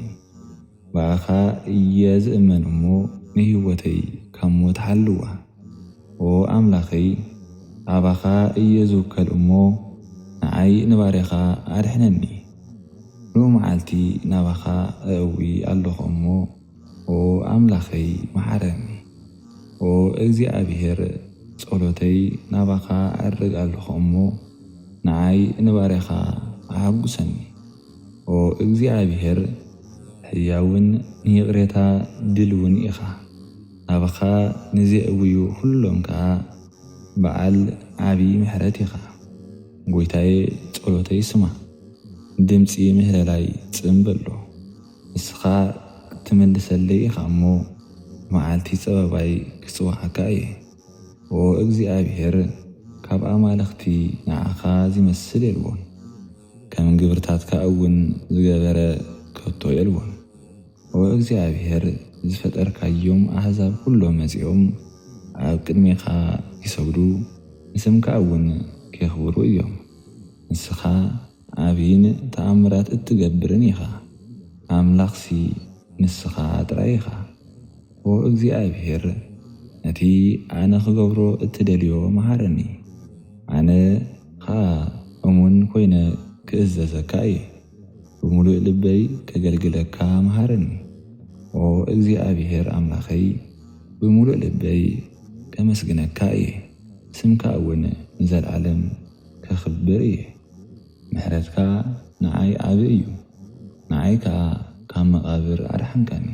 በኣኻ እየ ዝእመን እሞ ንህይወተይ ካብ ሞት ሓልዋ። ኦ ኣምላኸይ ኣባኻ እየ ዝውከል እሞ ንዓይ ንባርኻ ኣድሕነኒ። መዓልቲ ናባኻ እእዊ ኣለኹ እሞ ኦ ኣምላኸይ መሓረኒ። ኦ እግዚኣብሔር ጸሎተይ ናባኻ ኣድርግ ኣለኹ እሞ ንዓይ ንባርኻ ኣሐጉሰኒ። ኦ እግዚኣብሔር ሕያውን ንይቕሬታ ድልውን ኢኻ፣ ናባኻ ንዘእውዩ ኩሎም ከዓ በዓል ዓብዪ ምሕረት ኢኻ። ጐይታዬ ጸሎተይ ስማዕ፣ ድምፂ ምህለላይ ጽምበሎ። ንስኻ ትምልሰለይ ኢኻ እሞ መዓልቲ ጸበባይ ክጽዋዓካ እየ። ኦ እግዚኣብሔር ካብ ኣማልኽቲ ንዓኻ ዝመስል የልዎን፣ ከም ግብርታትካ እውን ዝገበረ ከቶ የልዎን። ኦ እግዚኣብሔር ዝፈጠርካዮም ኣሕዛብ ኩሎም መጺኦም ኣብ ቅድሜኻ ይሰግዱ፣ ንስምካ እውን ከኽብሩ እዮም። ንስኻ ዓብይን ተኣምራት እትገብርን ኢኻ፣ ኣምላኽሲ ንስኻ ጥራይ ኢኻ። ኦ እግዚኣብሔር ነቲ ኣነ ክገብሮ እትደልዮ መሃረኒ፣ ኣነ ከዓ እሙን ኮይነ ክእዘዘካ እየ። ብምሉእ ልበይ ከገልግለካ መሃረኒ። ኦ እግዚኣብሔር ኣምላኸይ ብምሉእ ልበይ ከመስግነካ እየ፣ ስምካ እውን ንዘለዓለም ከኽብር እየ። ምሕረትካ ንዓይ ዓብ እዩ፣ ንዓይ ከዓ ካብ መቓብር ኣድሓንካኒ።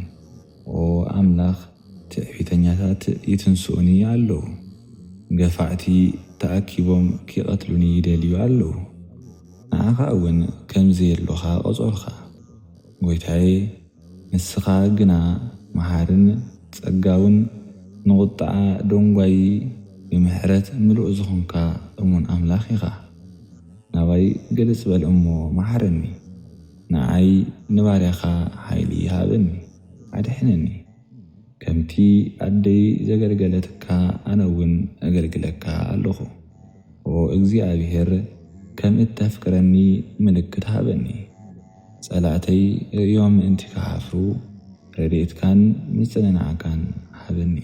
ኣምላኽ ትዕቢተኛታት ይትንስኡኒ ኣለዉ። ገፋዕቲ ተኣኪቦም ክቐትሉኒ ይደልዩ ኣለዉ። ንዓኻ እውን ከምዘየለኻ ቐጾልኻ። ጐይታዬ ንስኻ ግና መሃርን ጸጋውን ንቑጣዓ ደንጓይ ብምሕረት ምሉእ ዝኾንካ እሙን ኣምላኽ ኢኻ። ናባይ ግልጽ በል እሞ መሓረኒ። ንዓይ ንባርያኻ ሓይሊ ሃበኒ ኣድሕነኒ። ከምቲ ኣደይ ዘገልገለትካ ኣነ እውን ኣገልግለካ ኣለኹ። እግዚኣብሔር ከም እተፍቅረኒ ምልክት ሃበኒ። ጸላእተይ ርእዮም ምእንቲ ክሓፍሩ ረድኤትካን ምጽንናዕካን ሃበኒ።